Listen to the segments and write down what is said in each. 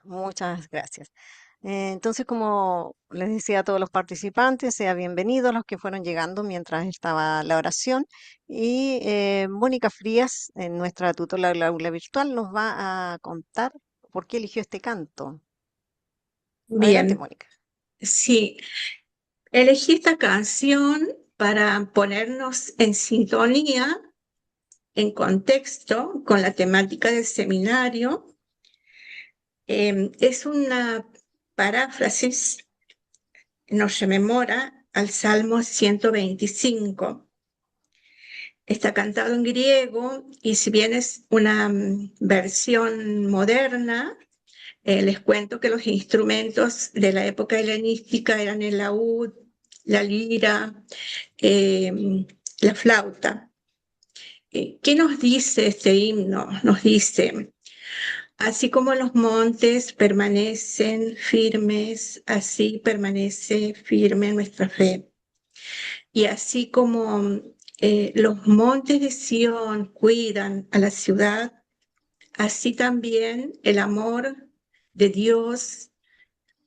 Muchas gracias. Entonces, como les decía a todos los participantes, sea bienvenidos los que fueron llegando mientras estaba la oración. Y Mónica Frías, nuestra tutora del aula virtual, nos va a contar por qué eligió este canto. Adelante, Bien, Mónica. sí, elegí esta canción para ponernos en sintonía, en contexto con la temática del seminario. Es una paráfrasis, nos rememora al Salmo 125. Está cantado en griego y si bien es una versión moderna, les cuento que los instrumentos de la época helenística eran el laúd, la lira, la flauta. ¿Qué nos dice este himno? Nos dice, así como los montes permanecen firmes, así permanece firme nuestra fe. Y así como los montes de Sión cuidan a la ciudad, así también el amor de Dios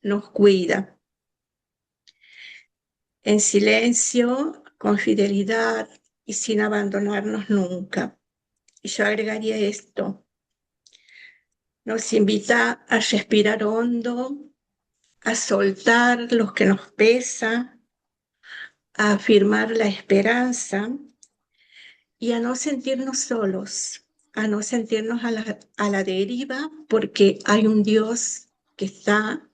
nos cuida. En silencio, con fidelidad y sin abandonarnos nunca. Y yo agregaría esto, nos invita a respirar hondo, a soltar lo que nos pesa, a afirmar la esperanza y a no sentirnos solos, a no sentirnos a la deriva, porque hay un Dios que está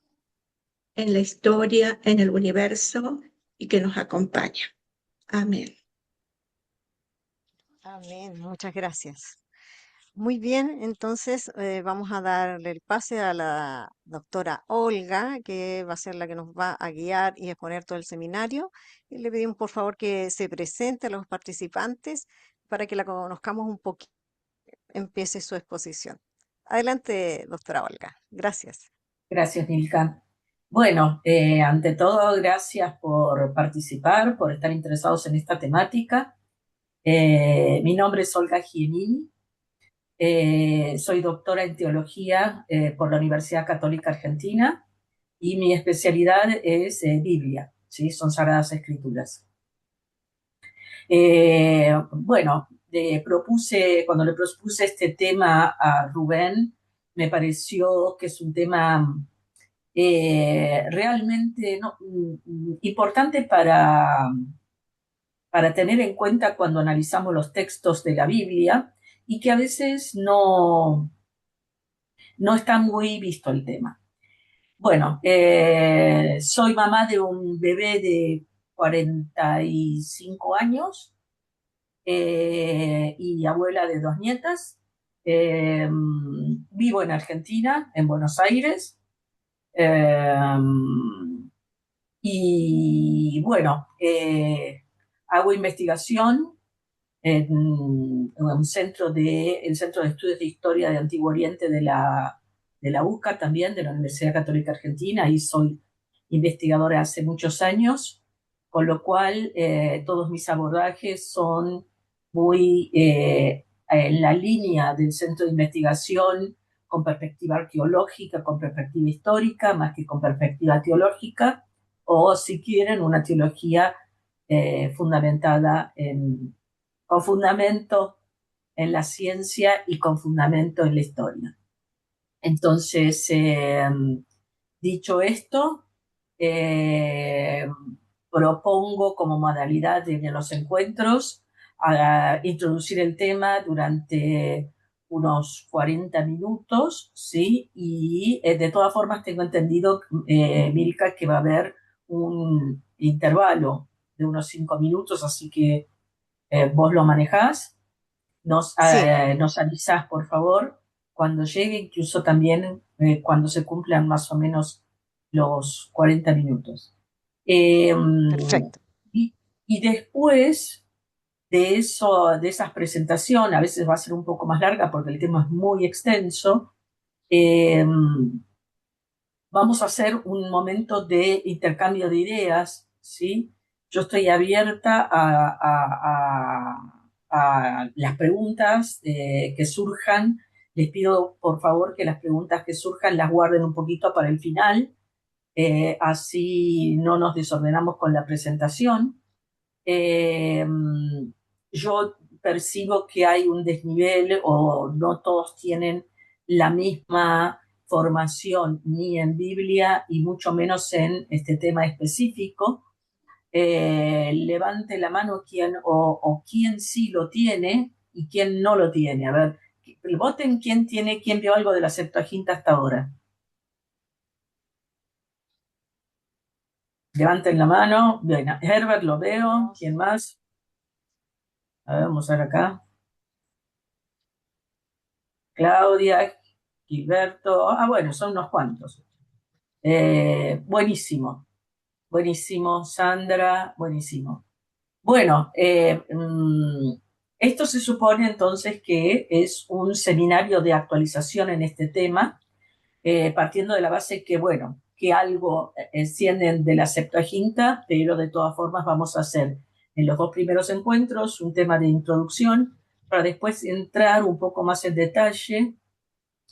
en la historia, en el universo y que nos acompaña. Amén. Amén, muchas gracias. Muy bien, entonces vamos a darle el pase a la doctora Olga, que va a ser la que nos va a guiar y exponer todo el seminario. Y le pedimos por favor que se presente a los participantes para que la conozcamos un poquito. Empiece su exposición. Adelante, doctora Olga. Gracias. Gracias, Nilka. Bueno, ante todo, gracias por participar, por estar interesados en esta temática. Mi nombre es Olga Giannini, soy doctora en teología por la Universidad Católica Argentina y mi especialidad es Biblia, ¿sí? Son Sagradas Escrituras. Bueno, cuando le propuse este tema a Rubén, me pareció que es un tema realmente importante para tener en cuenta cuando analizamos los textos de la Biblia y que a veces no está muy visto el tema. Bueno, soy mamá de un bebé de 45 años y abuela de dos nietas. Vivo en Argentina, en Buenos Aires. Eh, y bueno, hago investigación en el Centro de Estudios de Historia de Antiguo Oriente de la UCA también, de la Universidad Católica Argentina, y soy investigadora hace muchos años, con lo cual todos mis abordajes son muy en la línea del centro de investigación con perspectiva arqueológica, con perspectiva histórica, más que con perspectiva teológica, o si quieren, una teología fundamentada con fundamento en la ciencia y con fundamento en la historia. Entonces, dicho esto, eh, propongo como modalidad de los encuentros a introducir el tema durante unos 40 minutos, ¿sí? Y de todas formas tengo entendido, Milka, que va a haber un intervalo de unos 5 minutos, así que vos lo manejás, Sí, nos avisás, por favor, cuando llegue, incluso también cuando se cumplan más o menos los 40 minutos. Eh, perfecto. y, y después de eso, de esas presentaciones, a veces va a ser un poco más larga porque el tema es muy extenso, eh, vamos a hacer un momento de intercambio de ideas, ¿sí? Yo estoy abierta a las preguntas que surjan Les pido por favor que las preguntas que surjan las guarden un poquito para el final, así no nos desordenamos con la presentación. Yo percibo que hay un desnivel o no todos tienen la misma formación ni en Biblia y mucho menos en este tema específico. Levante la mano o quién sí lo tiene y quién no lo tiene. A ver, voten quién vio algo de la Septuaginta hasta ahora. Levanten la mano. Bien, Herbert lo veo. ¿Quién más? A ver, vamos a ver acá. Claudia, Gilberto. Bueno, son unos cuantos. Buenísimo, buenísimo. Sandra, buenísimo. Bueno, esto se supone entonces que es un seminario de actualización en este tema, partiendo de la base que, bueno, que algo encienden de la Septuaginta, pero de todas formas vamos a hacer en los dos primeros encuentros un tema de introducción para después entrar un poco más en detalle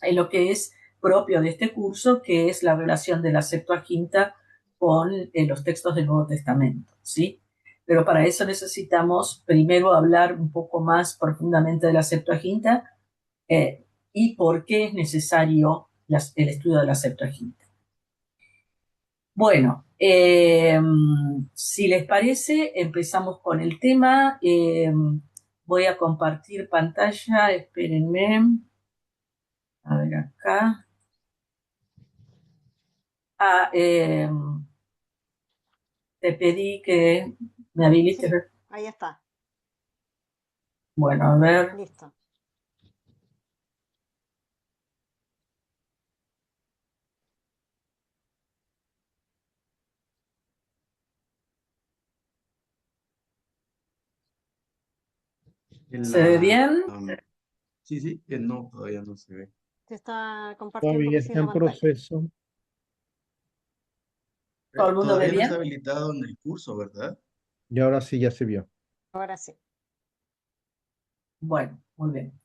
en lo que es propio de este curso, que es la relación de la Septuaginta con los textos del Nuevo Testamento, ¿sí? Pero para eso necesitamos primero hablar un poco más profundamente de la Septuaginta y por qué es necesario el estudio de la Septuaginta. Bueno, si les parece, empezamos con el tema. Voy a compartir pantalla, espérenme. A ver acá. Te pedí que me habilites. Sí, ahí está, Bueno, a ver. listo. En ¿Se ve la... bien? sí, sí, no, todavía no se ve. Se está compartiendo Todavía recién está la en pantalla. proceso. ¿Todo el mundo ve Todavía no está bien? habilitado en el curso, ¿verdad? Y ahora sí ya se vio. Ahora sí. Bueno, muy bien.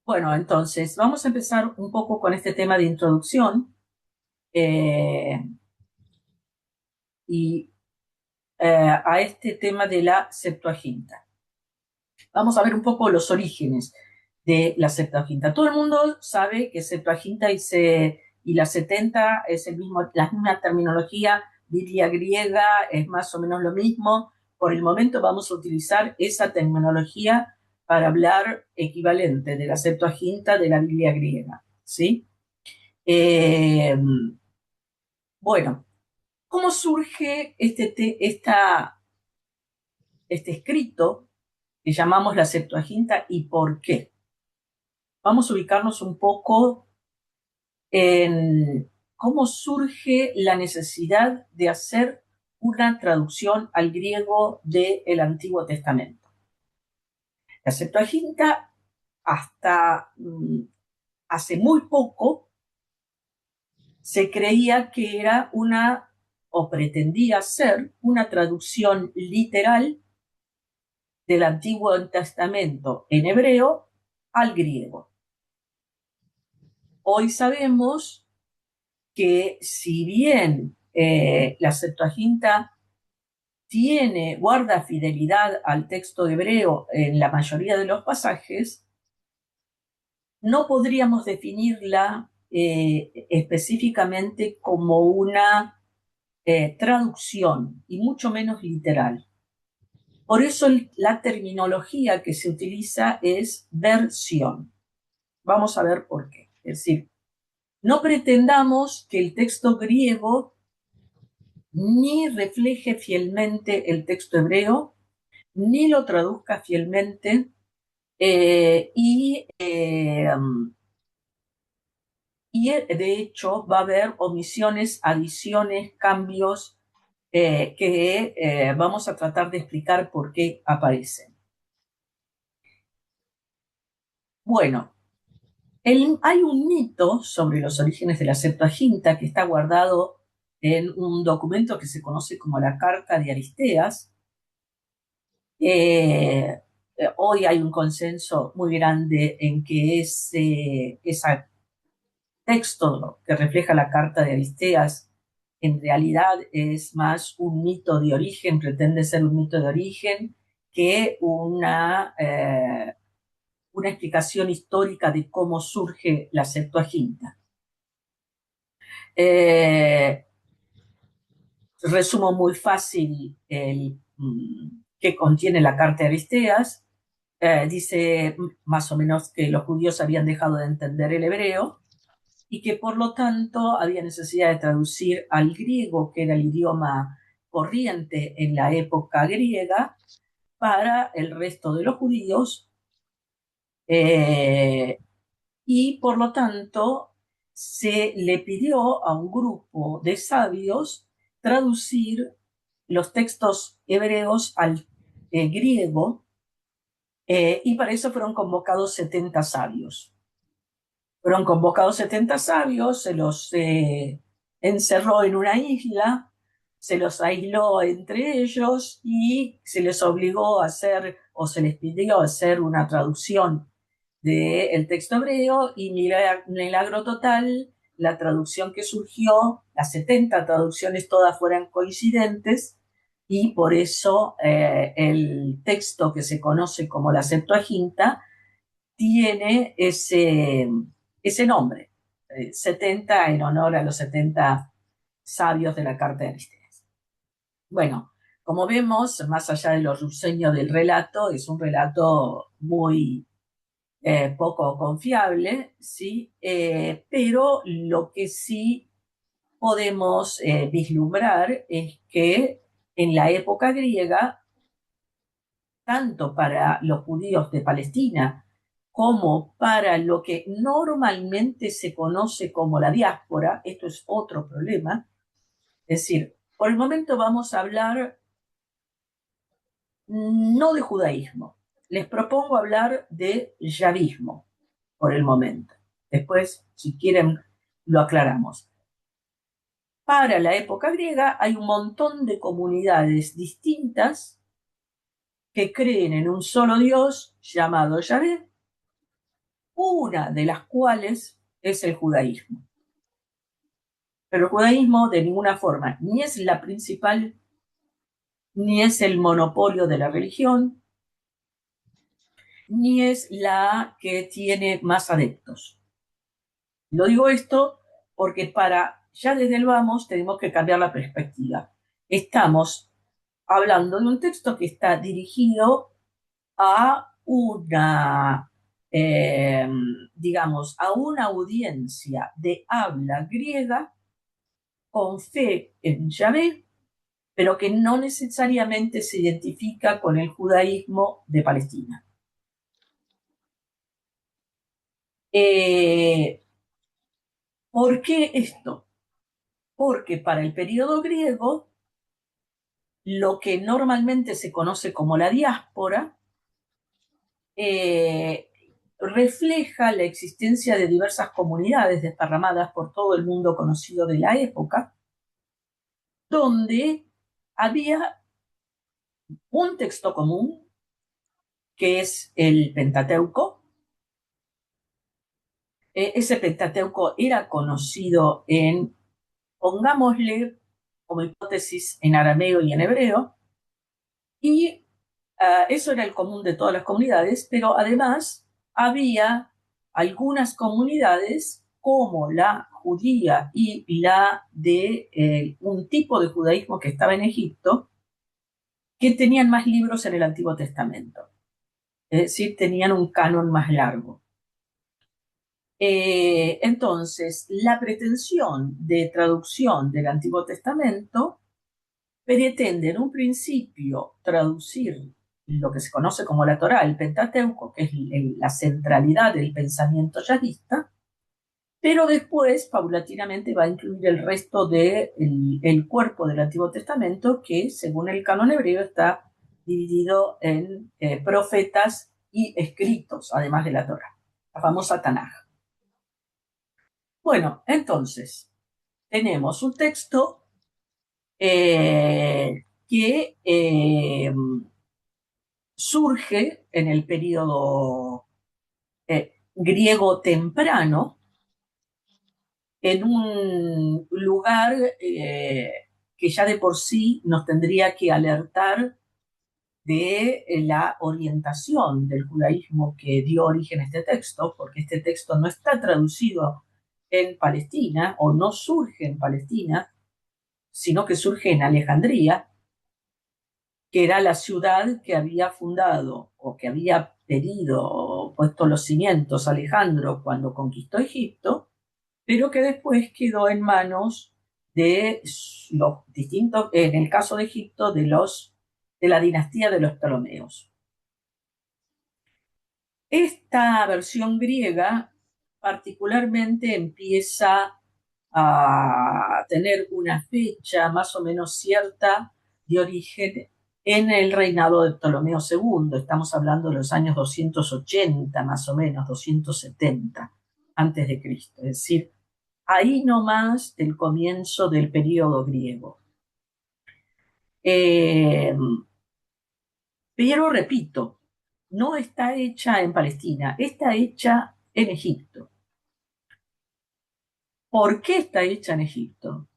Bueno, entonces vamos a empezar un poco con este tema de introducción eh, y a este tema de la Septuaginta. Vamos a ver un poco los orígenes de la Septuaginta. Todo el mundo sabe que Septuaginta y la 70 es la misma terminología, Biblia griega es más o menos lo mismo. Por el momento vamos a utilizar esa terminología para hablar equivalente de la Septuaginta de la Biblia griega, ¿sí? Bueno, ¿cómo surge este escrito que llamamos la Septuaginta y por qué? Vamos a ubicarnos un poco en cómo surge la necesidad de hacer una traducción al griego del Antiguo Testamento. La Septuaginta, hasta hace muy poco, se creía que era o pretendía ser, una traducción literal del Antiguo Testamento en hebreo al griego. Hoy sabemos que si bien la Septuaginta guarda fidelidad al texto hebreo en la mayoría de los pasajes, no podríamos definirla específicamente como una traducción y mucho menos literal. Por eso la terminología que se utiliza es versión. Vamos a ver por qué. Es decir, no pretendamos que el texto griego ni refleje fielmente el texto hebreo, ni lo traduzca fielmente, y de hecho va a haber omisiones, adiciones, cambios que vamos a tratar de explicar por qué aparecen. Bueno, hay un mito sobre los orígenes de la Septuaginta que está guardado en un documento que se conoce como la Carta de Aristeas. hoy hay un consenso muy grande en que ese texto que refleja la carta de Aristeas en realidad es más un mito de origen, pretende ser un mito de origen, que una explicación histórica de cómo surge la Septuaginta. Resumo muy fácil que contiene la carta de Aristeas. Dice más o menos que los judíos habían dejado de entender el hebreo y que por lo tanto había necesidad de traducir al griego, que era el idioma corriente en la época griega, para el resto de los judíos, y por lo tanto se le pidió a un grupo de sabios traducir los textos hebreos al griego, y para eso fueron convocados 70 sabios. Fueron convocados 70 sabios, se los encerró en una isla, se los aisló entre ellos y se les obligó a hacer, o se les pidió hacer una traducción del texto hebreo, y milagro total, la traducción que surgió, las 70 traducciones todas fueran coincidentes, y por eso el texto que se conoce como la Septuaginta tiene ese nombre, 70 en honor a los 70 sabios de la carta de Aristeas. Bueno, como vemos, más allá de lo risueño del relato, es un relato muy poco confiable, ¿sí? Pero lo que sí podemos vislumbrar es que en la época griega, tanto para los judíos de Palestina como para lo que normalmente se conoce como la diáspora, esto es otro problema, es decir, por el momento vamos a hablar no de judaísmo, les propongo hablar de yavismo por el momento. Después, si quieren, lo aclaramos. Para la época griega hay un montón de comunidades distintas que creen en un solo Dios llamado Yahvé, una de las cuales es el judaísmo. Pero el judaísmo de ninguna forma ni es la principal, ni es el monopolio de la religión, ni es la que tiene más adeptos. Lo digo esto porque ya desde el vamos tenemos que cambiar la perspectiva. Estamos hablando de un texto que está dirigido a digamos, a una audiencia de habla griega con fe en Yahvé, pero que no necesariamente se identifica con el judaísmo de Palestina. ¿Por qué esto? Porque para el periodo griego, lo que normalmente se conoce como la diáspora refleja la existencia de diversas comunidades desparramadas por todo el mundo conocido de la época, donde había un texto común, que es el Pentateuco. Ese Pentateuco era conocido pongámosle como hipótesis, en arameo y en hebreo, y eso era el común de todas las comunidades, pero además había algunas comunidades como la judía y la de un tipo de judaísmo que estaba en Egipto, que tenían más libros en el Antiguo Testamento, es decir, tenían un canon más largo. Entonces, la pretensión de traducción del Antiguo Testamento pretende en un principio traducir lo que se conoce como la Torá, el Pentateuco, que es la centralidad del pensamiento yadista, pero después paulatinamente va a incluir el resto del cuerpo del Antiguo Testamento, que según el canon hebreo está dividido en profetas y escritos, además de la Torá, la famosa Tanaj. Bueno, entonces, tenemos un texto que surge en el periodo griego temprano, en un lugar que ya de por sí nos tendría que alertar de la orientación del judaísmo que dio origen a este texto, porque este texto no está traducido en Palestina o no surge en Palestina, sino que surge en Alejandría, que era la ciudad que había fundado o que había pedido o puesto los cimientos Alejandro cuando conquistó Egipto, pero que después quedó en manos de los distintos, en el caso de Egipto, de la dinastía de los Ptolomeos. Esta versión griega particularmente empieza a tener una fecha más o menos cierta de origen en el reinado de Ptolomeo II. Estamos hablando de los años 280, más o menos, 270 antes de Cristo. Es decir, ahí nomás el comienzo del periodo griego. Pero repito, no está hecha en Palestina, está hecha en Egipto. ¿Por qué está hecha en Egipto?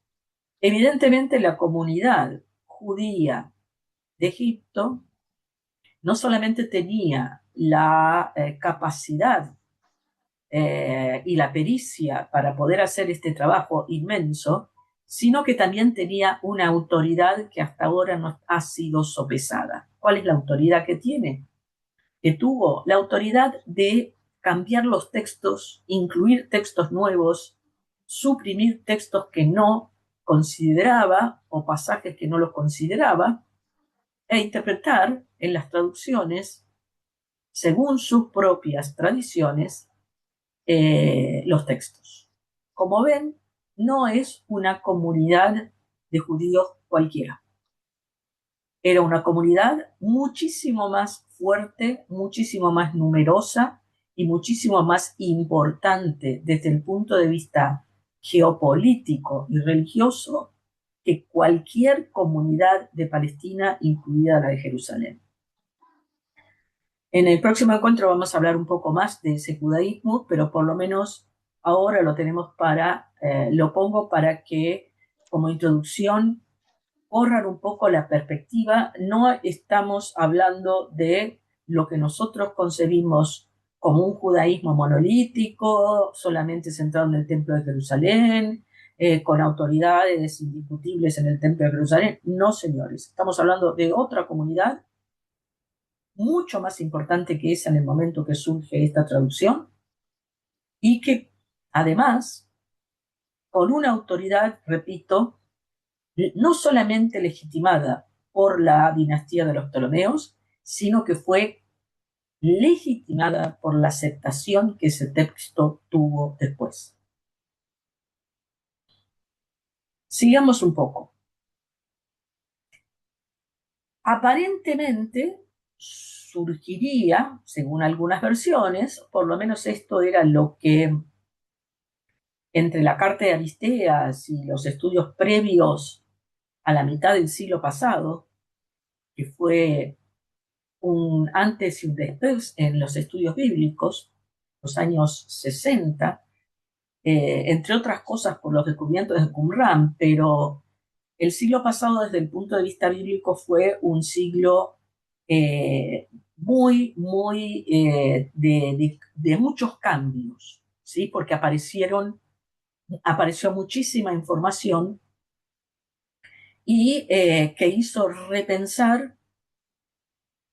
Evidentemente la comunidad judía de Egipto no solamente tenía la capacidad y la pericia para poder hacer este trabajo inmenso, sino que también tenía una autoridad que hasta ahora no ha sido sopesada. ¿Cuál es la autoridad que tiene? Que tuvo la autoridad de cambiar los textos, incluir textos nuevos, suprimir textos que no consideraba o pasajes que no los consideraba, e interpretar en las traducciones, según sus propias tradiciones, los textos. Como ven, no es una comunidad de judíos cualquiera. Era una comunidad muchísimo más fuerte, muchísimo más numerosa y muchísimo más importante desde el punto de vista geopolítico y religioso que cualquier comunidad de Palestina, incluida la de Jerusalén. En el próximo encuentro vamos a hablar un poco más de ese judaísmo, pero por lo menos ahora lo tenemos lo pongo para que como introducción corran un poco la perspectiva. No estamos hablando de lo que nosotros concebimos como un judaísmo monolítico, solamente centrado en el Templo de Jerusalén, con autoridades indiscutibles en el Templo de Jerusalén. No, señores, estamos hablando de otra comunidad mucho más importante que esa en el momento que surge esta traducción y que además, con una autoridad, repito, no solamente legitimada por la dinastía de los Ptolomeos, sino que fue legitimada por la aceptación que ese texto tuvo después. Sigamos un poco. Aparentemente surgiría, según algunas versiones, por lo menos esto era lo que entre la Carta de Aristeas y los estudios previos a la mitad del siglo pasado, que fue un antes y un después en los estudios bíblicos, los años 60, entre otras cosas por los descubrimientos de Qumran, pero el siglo pasado desde el punto de vista bíblico fue un siglo muy de muchos cambios, ¿sí? Porque apareció muchísima información y que hizo repensar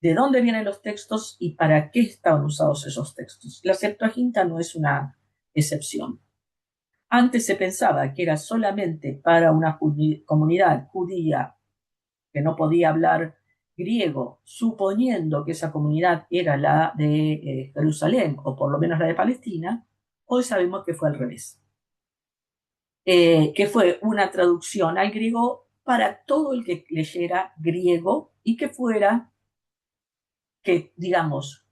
de dónde vienen los textos y para qué estaban usados esos textos. La Septuaginta no es una excepción. Antes se pensaba que era solamente para una comunidad judía que no podía hablar griego, suponiendo que esa comunidad era la de Jerusalén o por lo menos la de Palestina. Hoy sabemos que fue al revés. Que fue una traducción al griego para todo el que leyera griego y que digamos,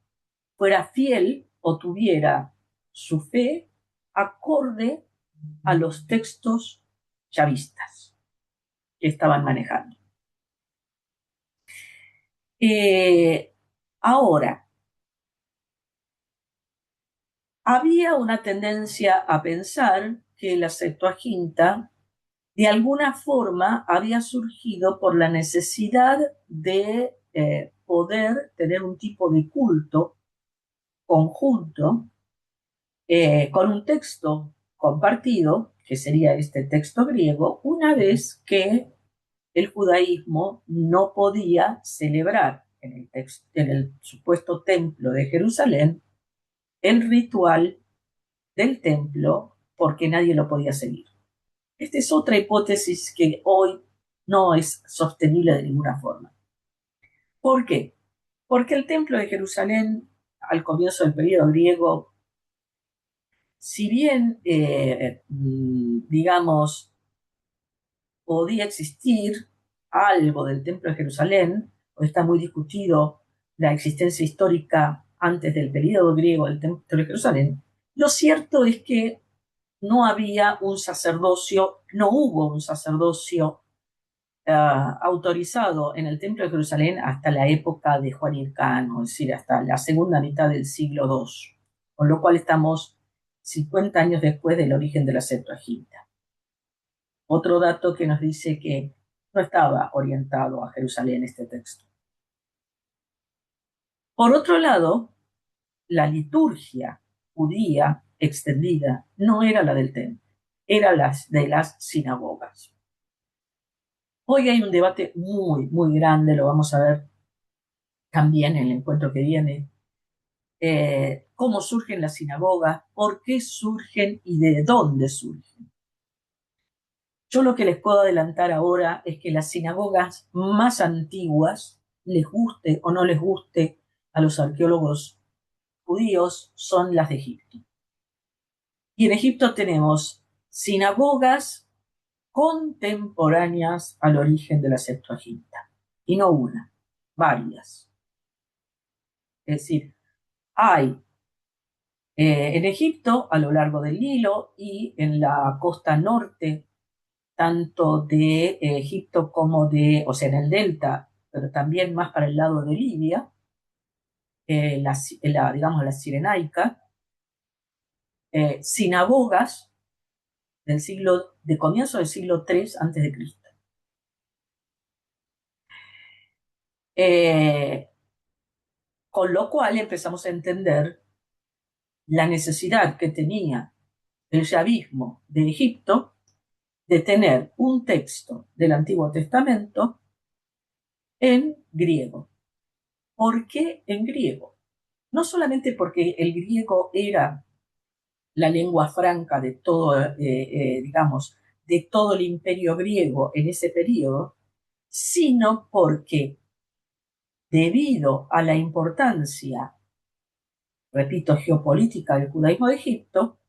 fuera fiel o tuviera su fe acorde a los textos chavistas que estaban manejando. Ahora, había una tendencia a pensar que la Septuaginta de alguna forma había surgido por la necesidad de poder tener un tipo de culto conjunto con un texto compartido, que sería este texto griego, una vez que el judaísmo no podía celebrar en el supuesto templo de Jerusalén el ritual del templo porque nadie lo podía seguir. Esta es otra hipótesis que hoy no es sostenible de ninguna forma. ¿Por qué? Porque el templo de Jerusalén, al comienzo del periodo griego, si bien, digamos, podía existir algo del templo de Jerusalén, o está muy discutido la existencia histórica antes del periodo griego del templo de Jerusalén, lo cierto es que no había un sacerdocio, no hubo un sacerdocio autorizado en el Templo de Jerusalén hasta la época de Juan Hircano, es decir, hasta la segunda mitad del siglo II, con lo cual estamos 50 años después del origen de la Septuaginta. Otro dato que nos dice que no estaba orientado a Jerusalén este texto. Por otro lado, la liturgia judía extendida no era la del templo, era la de las sinagogas. Hoy hay un debate muy, muy grande, lo vamos a ver también en el encuentro que viene, cómo surgen las sinagogas, por qué surgen y de dónde surgen. Yo lo que les puedo adelantar ahora es que las sinagogas más antiguas, les guste o no les guste a los arqueólogos judíos, son las de Egipto. Y en Egipto tenemos sinagogas contemporáneas al origen de la Septuaginta. Y no una, varias. Es decir, hay en Egipto, a lo largo del Nilo y en la costa norte, tanto de Egipto como o sea, en el delta, pero también más para el lado de Libia, digamos la Cirenaica, sinagogas de comienzo del siglo III antes de Cristo. Con lo cual empezamos a entender la necesidad que tenía el yavismo de Egipto de tener un texto del Antiguo Testamento en griego. ¿Por qué en griego? No solamente porque el griego era la lengua franca de todo, digamos, de todo el imperio griego en ese periodo, sino porque debido a la importancia, repito, geopolítica del judaísmo de Egipto,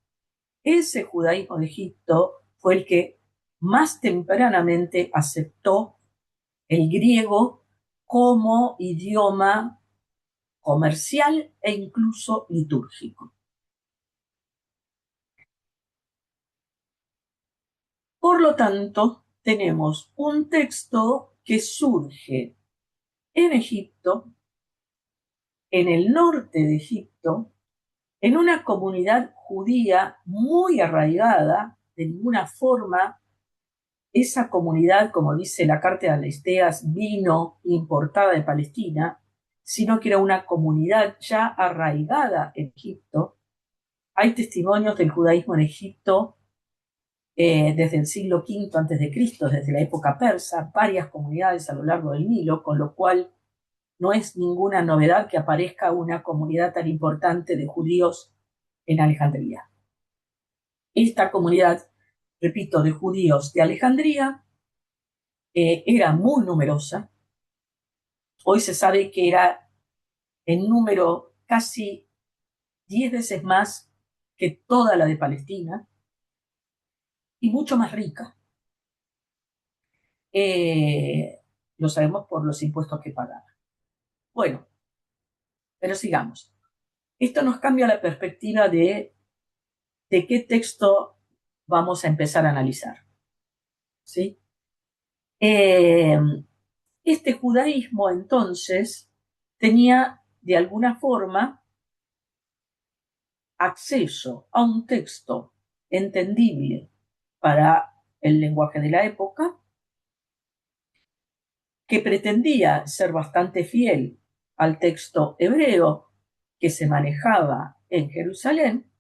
ese judaísmo de Egipto fue el que más tempranamente aceptó el griego como idioma comercial e incluso litúrgico. Por lo tanto, tenemos un texto que surge en Egipto, en el norte de Egipto, en una comunidad judía muy arraigada. De ninguna forma esa comunidad, como dice la Carta de Alesteas, vino importada de Palestina, sino que era una comunidad ya arraigada en Egipto. Hay testimonios del judaísmo en Egipto desde el siglo V a.C., desde la época persa, varias comunidades a lo largo del Nilo, con lo cual no es ninguna novedad que aparezca una comunidad tan importante de judíos en Alejandría. Esta comunidad, repito, de judíos de Alejandría era muy numerosa. Hoy se sabe que era en número casi 10 veces más que toda la de Palestina y mucho más rica. Lo sabemos por los impuestos que pagaban. Bueno, pero sigamos. Esto nos cambia la perspectiva de qué texto vamos a empezar a analizar. ¿Sí? Este judaísmo entonces tenía de alguna forma, acceso a un texto entendible para el lenguaje de la época, que pretendía ser bastante fiel al texto hebreo que se manejaba en Jerusalén,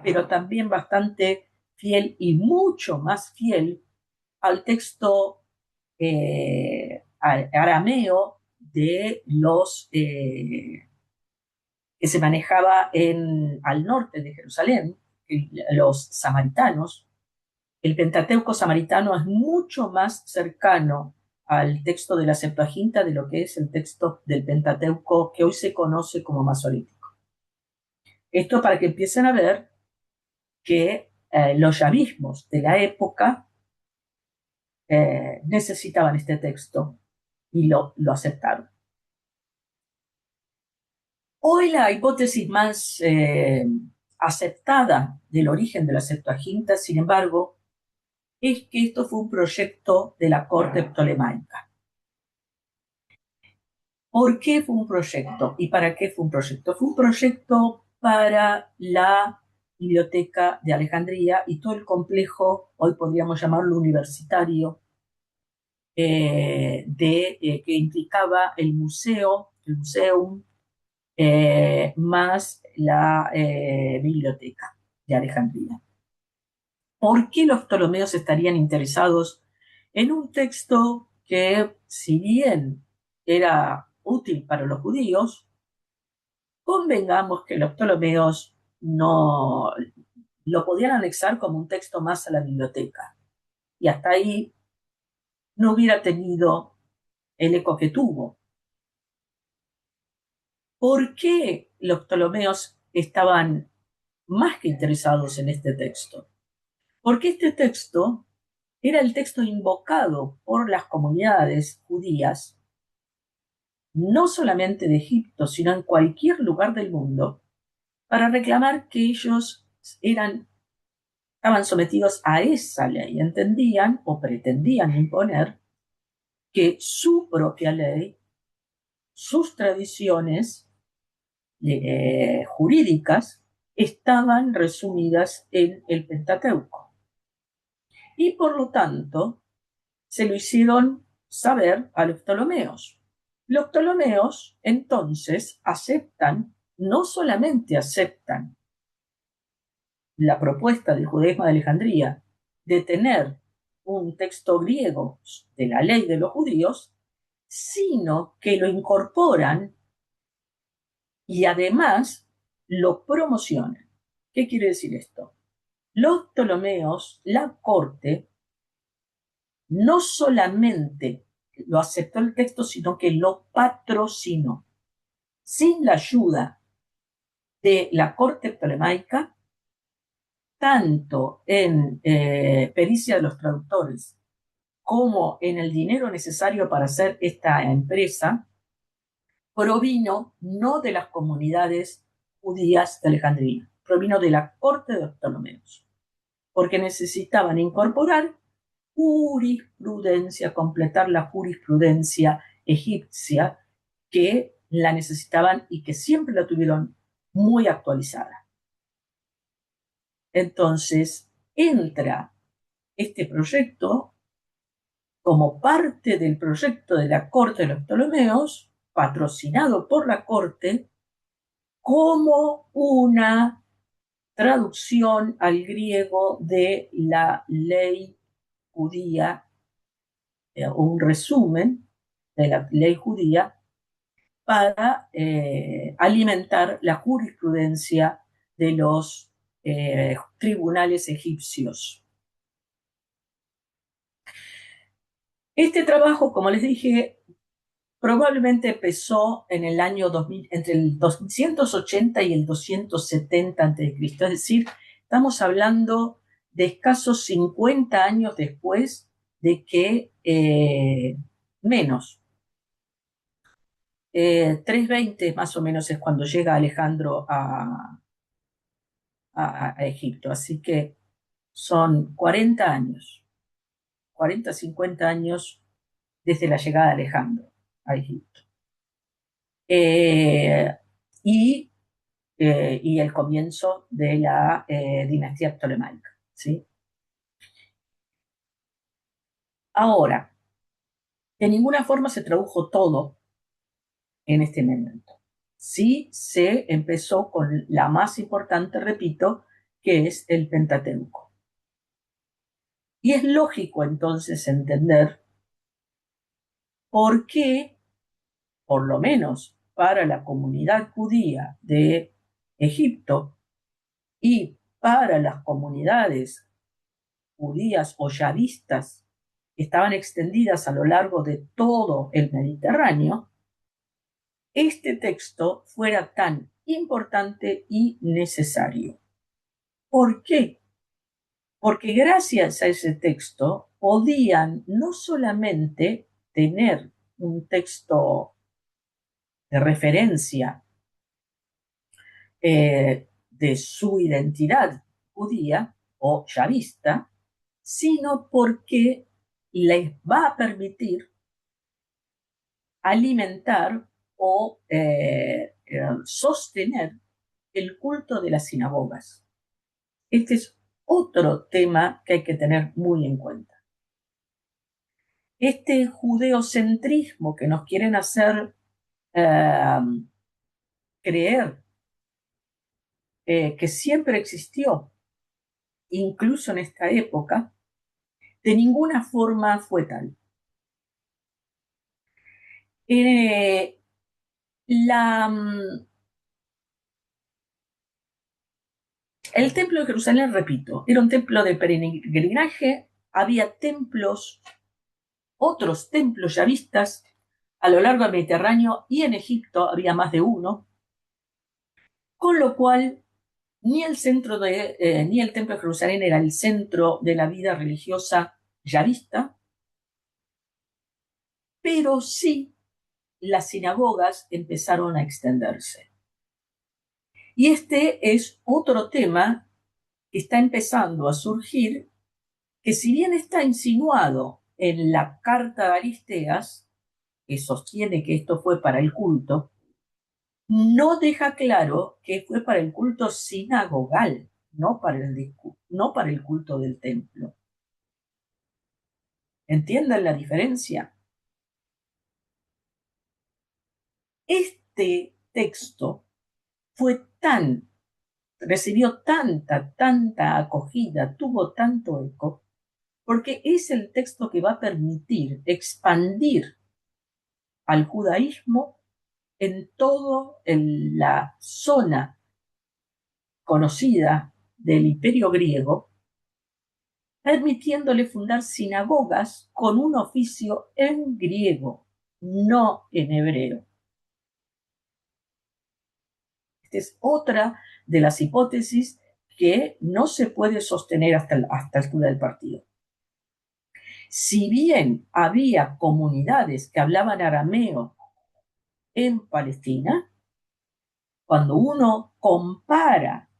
pero también bastante fiel y mucho más fiel al texto arameo de los que se manejaba al norte de Jerusalén, los samaritanos. El Pentateuco samaritano es mucho más cercano al texto de la Septuaginta de lo que es el texto del Pentateuco que hoy se conoce como masorético. Esto para que empiecen a ver que los yavismos de la época necesitaban este texto y lo aceptaron. Hoy la hipótesis más aceptada del origen de la Septuaginta, sin embargo, es que esto fue un proyecto de la corte ptolemaica. ¿Por qué fue un proyecto? ¿Y para qué fue un proyecto? Fue un proyecto para la Biblioteca de Alejandría y todo el complejo, hoy podríamos llamarlo universitario, que implicaba el museo, el museum, más la biblioteca de Alejandría. ¿Por qué los ptolomeos estarían interesados en un texto que, si bien era útil para los judíos, convengamos que los ptolomeos no lo podían anexar como un texto más a la biblioteca? Y hasta ahí no hubiera tenido el eco que tuvo. ¿Por qué los ptolomeos estaban más que interesados en este texto? Porque este texto era el texto invocado por las comunidades judías, no solamente de Egipto, sino en cualquier lugar del mundo, para reclamar que ellos estaban sometidos a esa ley, entendían o pretendían imponer que su propia ley, sus tradiciones jurídicas, estaban resumidas en el Pentateuco. Y por lo tanto, se lo hicieron saber a los ptolomeos. Los ptolomeos entonces no solamente aceptan la propuesta del judaísmo de Alejandría de tener un texto griego de la ley de los judíos, sino que lo incorporan y además lo promocionan. ¿Qué quiere decir esto? Los ptolomeos, la corte, no solamente lo aceptó el texto, sino que lo patrocinó. Sin la ayuda de la corte ptolemaica, tanto en pericia de los traductores como en el dinero necesario para hacer esta empresa, provino no de las comunidades judías de Alejandría, provino de la corte de los ptolomeos, porque necesitaban incorporar jurisprudencia, completar la jurisprudencia egipcia que la necesitaban y que siempre la tuvieron muy actualizada. Entonces, entra este proyecto como parte del proyecto de la corte de los Ptolomeos, patrocinado por la corte, como una traducción al griego de la ley judía, un resumen de la ley judía para alimentar la jurisprudencia de los tribunales egipcios. Este trabajo, como les dije, probablemente empezó en el año 2000, entre el 280 y el 270 a.C., es decir, estamos hablando de escasos 50 años después de que, menos, 320 más o menos es cuando llega Alejandro a Egipto, así que son 40 años, 40, 50 años desde la llegada de Alejandro a Egipto. eh, y, y el comienzo de la dinastía ptolemaica, ¿sí? Ahora, de ninguna forma se tradujo todo en este momento. Sí se empezó con la más importante, repito, que es el Pentateuco. Y es lógico entonces entender por qué, por lo menos para la comunidad judía de Egipto y para las comunidades judías o yavistas que estaban extendidas a lo largo de todo el Mediterráneo, este texto fuera tan importante y necesario. ¿Por qué? Porque gracias a ese texto podían no solamente tener un texto de referencia de su identidad judía o yavista, sino porque les va a permitir alimentar o sostener el culto de las sinagogas. Este es otro tema que hay que tener muy en cuenta. Este judeocentrismo que nos quieren hacer creer que siempre existió, incluso en esta época, de ninguna forma fue tal. Eh, la, el templo de Jerusalén, repito, era un templo de peregrinaje, había templos, otros templos yavistas a lo largo del Mediterráneo y en Egipto había más de uno, con lo cual ni el ni el templo de Jerusalén era el centro de la vida religiosa yavista, pero sí las sinagogas empezaron a extenderse. Y este es otro tema que está empezando a surgir, que si bien está insinuado en la carta de Aristeas, que sostiene que esto fue para el culto, no deja claro que fue para el culto sinagogal, no para el culto del templo. ¿Entienden la diferencia? Este texto recibió tanta acogida, tuvo tanto eco, porque es el texto que va a permitir expandir al judaísmo en toda la zona conocida del Imperio griego, permitiéndole fundar sinagogas con un oficio en griego, no en hebreo. Esta es otra de las hipótesis que no se puede sostener hasta la altura del partido. Si bien había comunidades que hablaban arameo en Palestina, cuando uno compara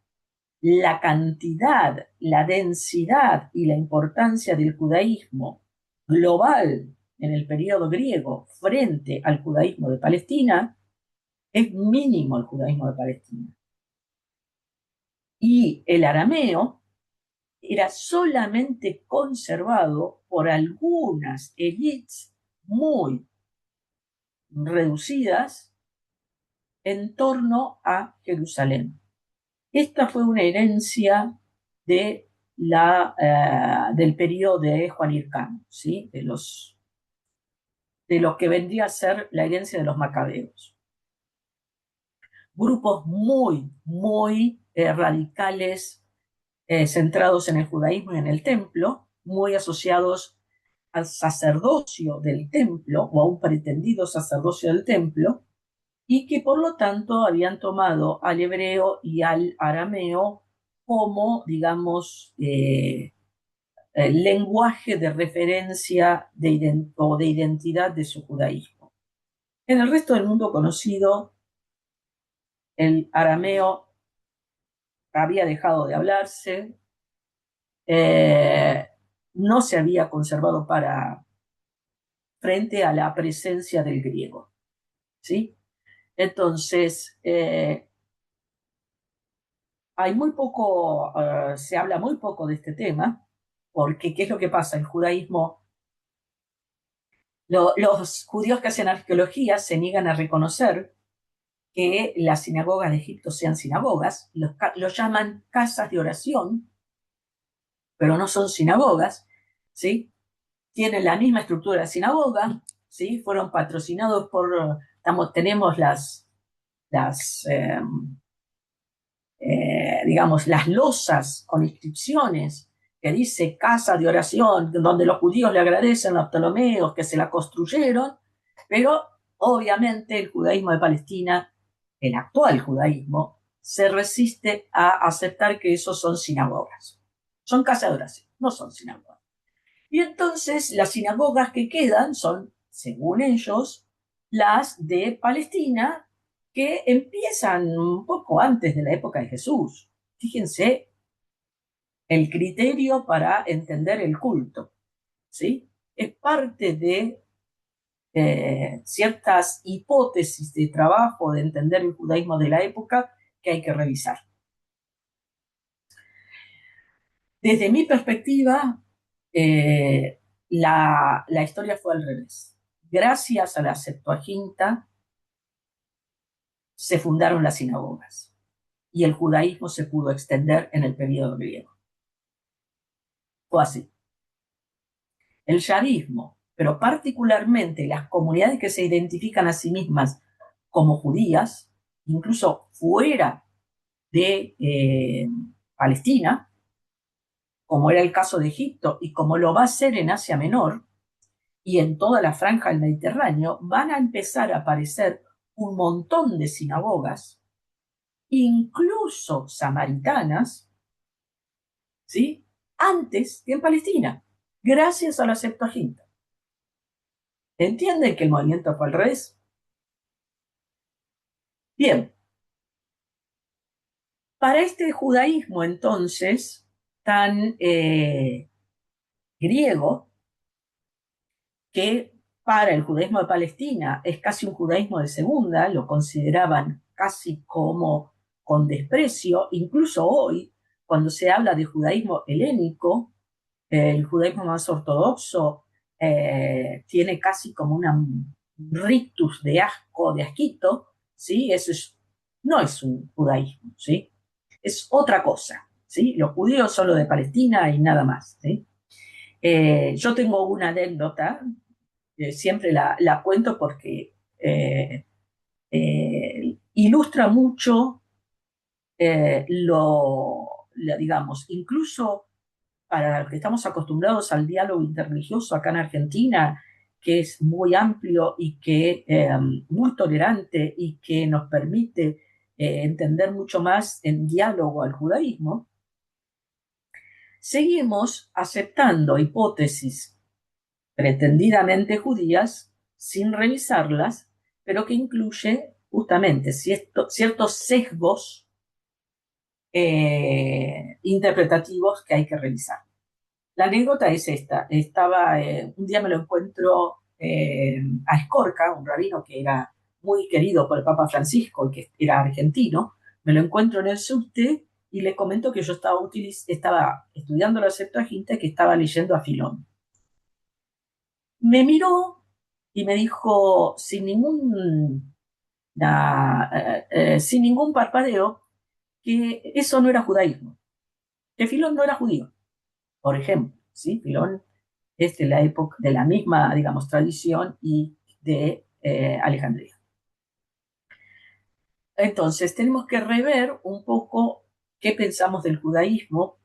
la cantidad, la densidad y la importancia del judaísmo global en el periodo griego frente al judaísmo de Palestina, es mínimo el judaísmo de Palestina. Y el arameo era solamente conservado por algunas élites muy reducidas en torno a Jerusalén. Esta fue una herencia de del periodo de Juan Hircano, ¿sí? de lo que vendría a ser la herencia de los macabeos. Grupos muy radicales, centrados en el judaísmo y en el templo, muy asociados al sacerdocio del templo o a un pretendido sacerdocio del templo, y que por lo tanto habían tomado al hebreo y al arameo como, digamos, el lenguaje de referencia o de identidad de su judaísmo. En el resto del mundo conocido, el arameo había dejado de hablarse, no se había conservado frente a la presencia del griego, ¿sí? Entonces, hay muy poco, se habla muy poco de este tema, porque ¿qué es lo que pasa? El judaísmo, los judíos que hacen arqueología se niegan a reconocer que las sinagogas de Egipto sean sinagogas, los llaman casas de oración, pero no son sinagogas, ¿sí? Tienen la misma estructura de sinagoga, ¿sí? Fueron patrocinados por, tenemos las digamos, las losas con inscripciones que dice casa de oración, donde los judíos le agradecen a los ptolomeos que se la construyeron, pero obviamente el judaísmo de Palestina, el actual judaísmo, se resiste a aceptar que esos son sinagogas. Son casas de oración, no son sinagogas. Y entonces las sinagogas que quedan son, según ellos, las de Palestina, que empiezan un poco antes de la época de Jesús. Fíjense el criterio para entender el culto, ¿sí? Es parte de ciertas hipótesis de trabajo de entender el judaísmo de la época que hay que revisar. Desde mi perspectiva, la historia fue al revés. Gracias a la Septuaginta se fundaron las sinagogas y el judaísmo se pudo extender en el periodo griego. Fue así. El yavismo, pero particularmente las comunidades que se identifican a sí mismas como judías, incluso fuera de Palestina, como era el caso de Egipto y como lo va a ser en Asia Menor y en toda la franja del Mediterráneo, van a empezar a aparecer un montón de sinagogas, incluso samaritanas, ¿sí? Antes que en Palestina, gracias a la Septuaginta. ¿Entienden que el movimiento fue al revés? Bien, para este judaísmo entonces tan griego, que para el judaísmo de Palestina es casi un judaísmo de segunda, lo consideraban casi como con desprecio, incluso hoy, cuando se habla de judaísmo helénico, el judaísmo más ortodoxo tiene casi como un rictus de asco, de asquito, ¿sí? Eso no es un judaísmo, ¿sí? Es otra cosa, ¿sí? Los judíos son los de Palestina y nada más, ¿sí? Yo tengo una anécdota, siempre la cuento porque ilustra mucho digamos, incluso para los que estamos acostumbrados al diálogo interreligioso acá en Argentina, que es muy amplio y que muy tolerante y que nos permite entender mucho más en diálogo al judaísmo, seguimos aceptando hipótesis pretendidamente judías sin revisarlas, pero que incluye justamente ciertos sesgos interpretativos que hay que revisar. La anécdota es esta. Un día me lo encuentro a Escorca, un rabino que era muy querido por el Papa Francisco y que era argentino. Me lo encuentro en el subte y le comento que yo estaba estudiando la Septuaginta y que estaba leyendo a Filón. Me miró y me dijo sin ningún parpadeo que eso no era judaísmo, que Filón no era judío, por ejemplo, ¿sí? Filón es de la época, de la misma, digamos, tradición y de Alejandría. Entonces, tenemos que rever un poco qué pensamos del judaísmo,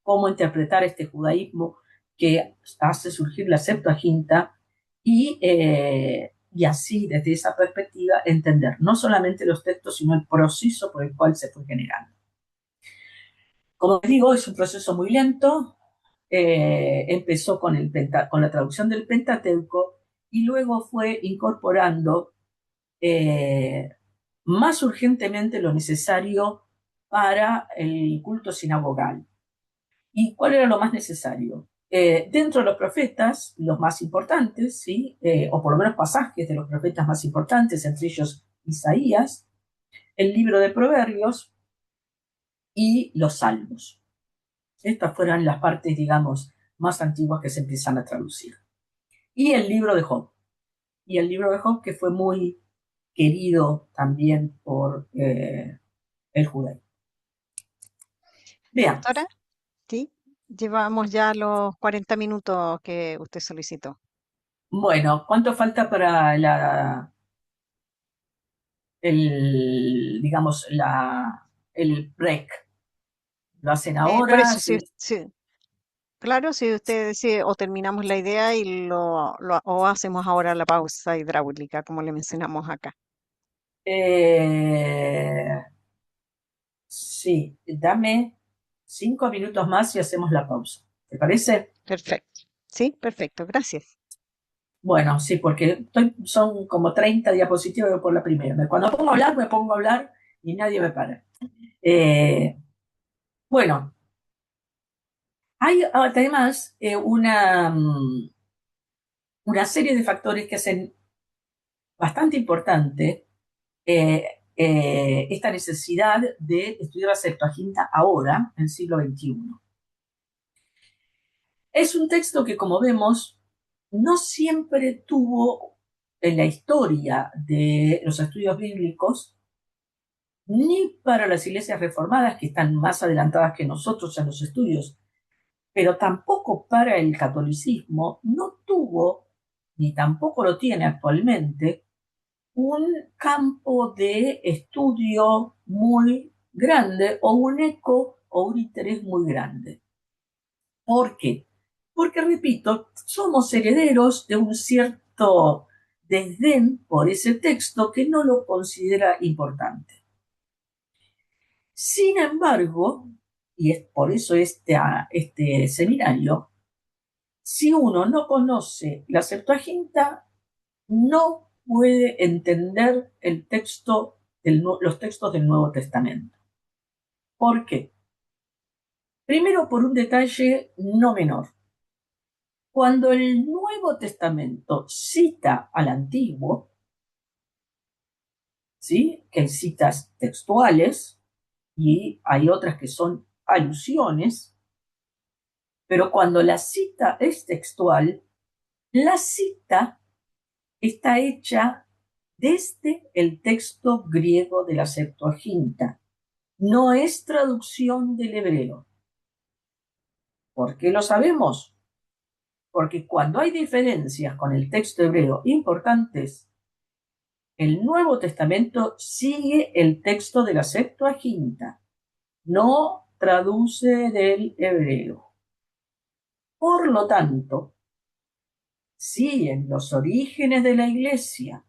cómo interpretar este judaísmo que hace surgir la Septuaginta y así, desde esa perspectiva, entender no solamente los textos, sino el proceso por el cual se fue generando. Como digo, es un proceso muy lento. Empezó con la traducción del Pentateuco y luego fue incorporando más urgentemente lo necesario para el culto sinagogal. ¿Y cuál era lo más necesario? Dentro de los profetas, los más importantes, ¿sí? O por lo menos pasajes de los profetas más importantes, entre ellos Isaías, el libro de Proverbios y los Salmos. Estas fueron las partes, digamos, más antiguas que se empiezan a traducir. Y el libro de Job. Y el libro de Job, que fue muy querido también por el judaísmo. Veamos. Doctora, sí, llevamos ya los 40 minutos que usted solicitó. Bueno, ¿cuánto falta para digamos, el break? ¿Lo hacen Por ahora? eso, claro, si usted decide, o terminamos la idea y o hacemos ahora la pausa hidráulica, como le mencionamos acá. Eh, sí, dame 5 minutos más y hacemos la pausa. ¿Te parece? Perfecto. Sí, perfecto, gracias. Bueno, sí, porque son como 30 diapositivas por la primera. Cuando pongo a hablar, me pongo a hablar y nadie me para. Bueno, hay además una serie de factores que hacen bastante importante esta necesidad de estudiar la Septuaginta ahora, en el siglo XXI. Es un texto que, como vemos, no siempre tuvo en la historia de los estudios bíblicos, ni para las iglesias reformadas, que están más adelantadas que nosotros en los estudios, pero tampoco para el catolicismo, no tuvo, ni tampoco lo tiene actualmente, un campo de estudio muy grande o un eco o un interés muy grande. ¿Por qué? Porque, repito, somos herederos de un cierto desdén por ese texto que no lo considera importante. Sin embargo, y es por eso este seminario, si uno no conoce la Septuaginta, no puede entender los textos del Nuevo Testamento. ¿Por qué? Primero, por un detalle no menor. Cuando el Nuevo Testamento cita al Antiguo, ¿sí?, que hay citas textuales y hay otras que son alusiones, pero cuando la cita es textual, la cita está hecha desde el texto griego de la Septuaginta. No es traducción del hebreo. ¿Por qué lo sabemos? Porque cuando hay diferencias con el texto hebreo importantes, el Nuevo Testamento sigue el texto de la Septuaginta, no traduce del hebreo. Por lo tanto, si en los orígenes de la Iglesia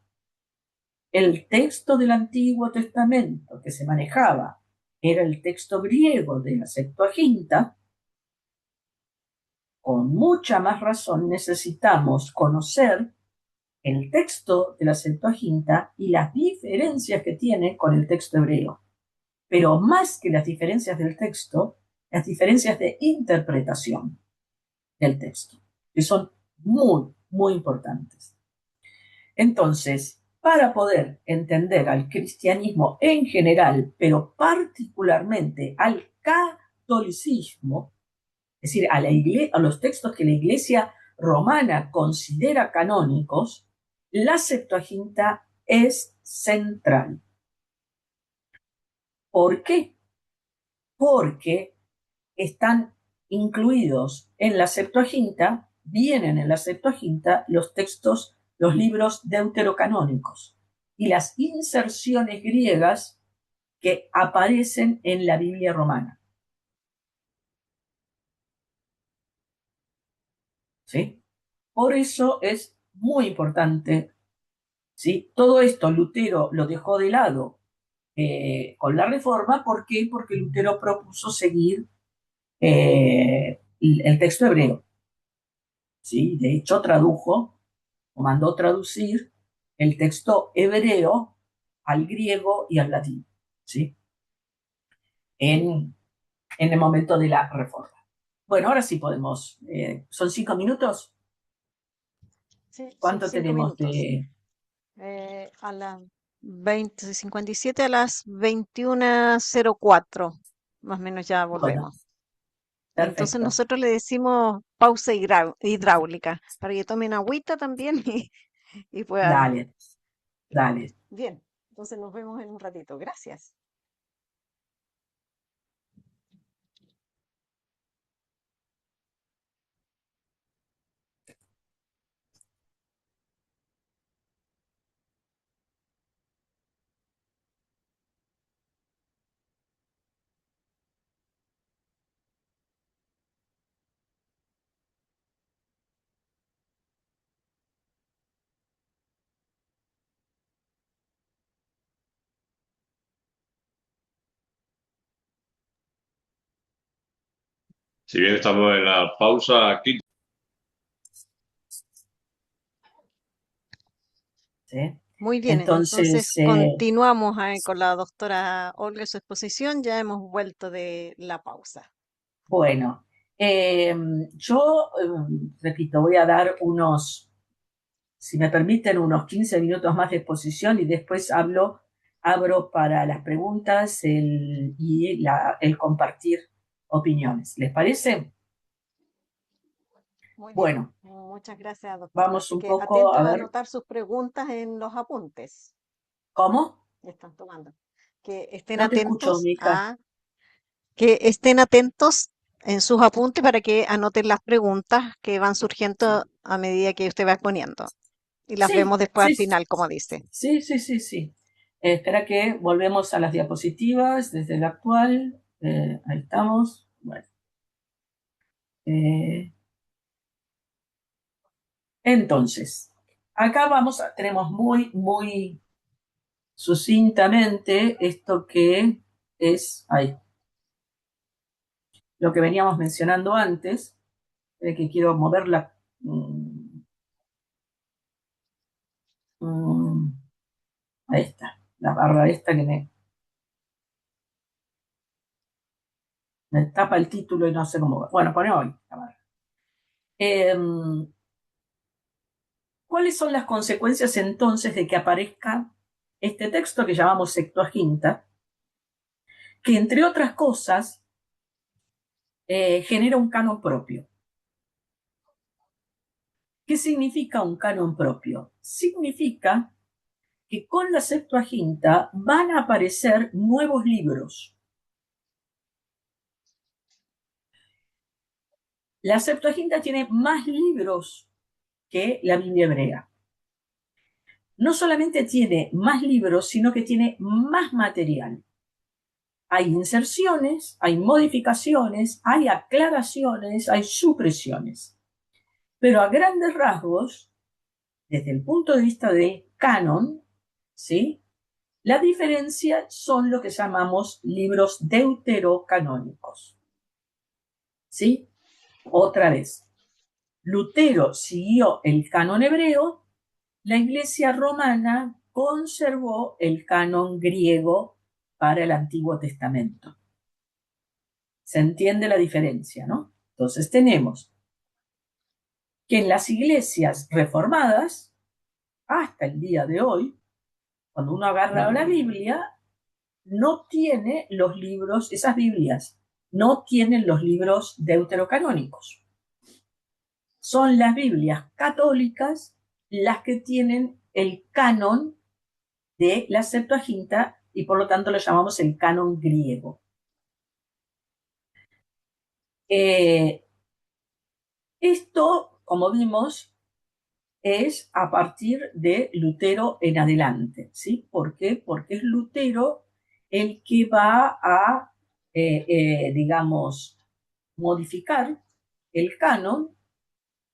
el texto del Antiguo Testamento que se manejaba era el texto griego de la Septuaginta, con mucha más razón necesitamos conocer el texto de la Septuaginta y las diferencias que tiene con el texto hebreo. Pero más que las diferencias del texto, las diferencias de interpretación del texto, que son muy, muy importantes. Entonces, para poder entender al cristianismo en general, pero particularmente al catolicismo, es decir, a los textos que la Iglesia romana considera canónicos, la Septuaginta es central. ¿Por qué? Porque están incluidos en la Septuaginta, vienen en la Septuaginta los textos, los libros deuterocanónicos y las inserciones griegas que aparecen en la Biblia romana. ¿Sí? Por eso es muy importante, ¿sí? Todo esto Lutero lo dejó de lado con la Reforma. ¿Por qué? Porque Lutero propuso seguir el texto hebreo. ¿Sí? De hecho, tradujo o mandó traducir el texto hebreo al griego y al latín, ¿sí?, en el momento de la Reforma. Bueno, ahora sí podemos. ¿Son 5 minutos? Sí, sí, ¿Cuánto 5 tenemos minutos. de...? A las 20:57 a las 21:04. Más o menos ya Bueno, volvemos. Entonces perfecto. nosotros le decimos pausa hidráulica para que tomen agüita también y puedan. Dale, dale. Bien, entonces nos vemos en un ratito. Gracias. Si bien estamos en la pausa aquí, ¿Sí? Muy bien, entonces Entonces, continuamos con la doctora Olga su exposición. Ya hemos vuelto de la pausa. bueno, yo, repito, voy a dar si me permiten, unos 15 minutos más de exposición y después abro para las preguntas el compartir opiniones. ¿Les parece? Muy bien, Bueno, muchas gracias, doctora. vamos Así un que poco atentos a a ver anotar sus preguntas en los apuntes cómo. que están tomando. Que estén No te escucho, atentos Mica. que estén atentos en sus apuntes para que anoten las preguntas que van surgiendo a medida que usted va exponiendo. Y las vemos Sí, después al sí, final, como dice. sí, sí, sí, sí. Espera que volvemos a las diapositivas desde el actual. Ahí estamos. Bueno. eh, entonces, acá tenemos muy sucintamente esto que es ahí, lo que veníamos mencionando antes, que quiero moverla. Mm, Ahí está, la barra esta que me tapa el título y no sé cómo va. Bueno, ponemos ahí la barra. ¿Cuáles son las consecuencias entonces de que aparezca este texto que llamamos Septuaginta, que entre otras cosas genera un canon propio? ¿Qué significa un canon propio? Significa que con la Septuaginta van a aparecer nuevos libros. La Septuaginta tiene más libros que la Biblia hebrea. No solamente tiene más libros, sino que tiene más material. Hay inserciones, hay modificaciones, hay aclaraciones, hay supresiones. Pero a grandes rasgos, desde el punto de vista de canon, ¿sí? La diferencia son lo que llamamos libros deuterocanónicos. ¿Sí? Otra vez, Lutero siguió el canon hebreo, la Iglesia romana conservó el canon griego para el Antiguo Testamento. Se entiende la diferencia, ¿no? Entonces tenemos que en las iglesias reformadas, hasta el día de hoy, cuando uno agarra la Biblia, no tiene los libros, esas Biblias, no tienen los libros deuterocanónicos. Son las Biblias católicas las que tienen el canon de la Septuaginta y por lo tanto lo llamamos el canon griego. Esto, como vimos, es a partir de Lutero en adelante, ¿sí? ¿Por qué? Porque es Lutero el que va a, digamos, modificar el canon,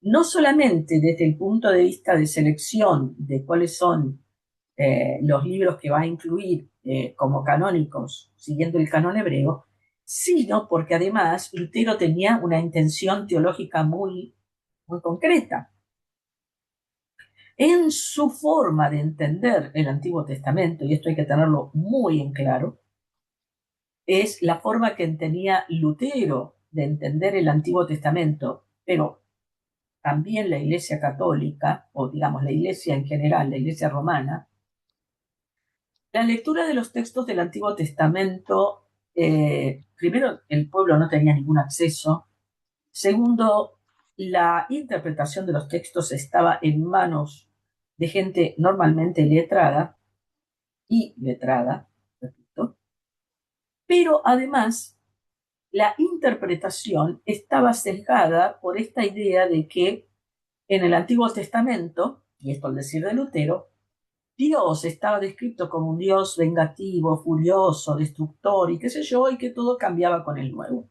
no solamente desde el punto de vista de selección de cuáles son los libros que va a incluir como canónicos siguiendo el canon hebreo, sino porque además Lutero tenía una intención teológica muy concreta. En su forma de entender el Antiguo Testamento, y esto hay que tenerlo muy en claro, es la forma que tenía Lutero de entender el Antiguo Testamento, pero también la Iglesia Católica, o digamos la Iglesia en general, la Iglesia Romana, La lectura de los textos del Antiguo Testamento, primero, el pueblo no tenía ningún acceso. Segundo, la interpretación de los textos estaba en manos de gente normalmente letrada y letrada, repito. Pero además, la interpretación estaba sesgada por esta idea de que en el Antiguo Testamento, y esto al decir de Lutero, Dios estaba descrito como un Dios vengativo, furioso, destructor y qué sé yo, y que todo cambiaba con el Nuevo.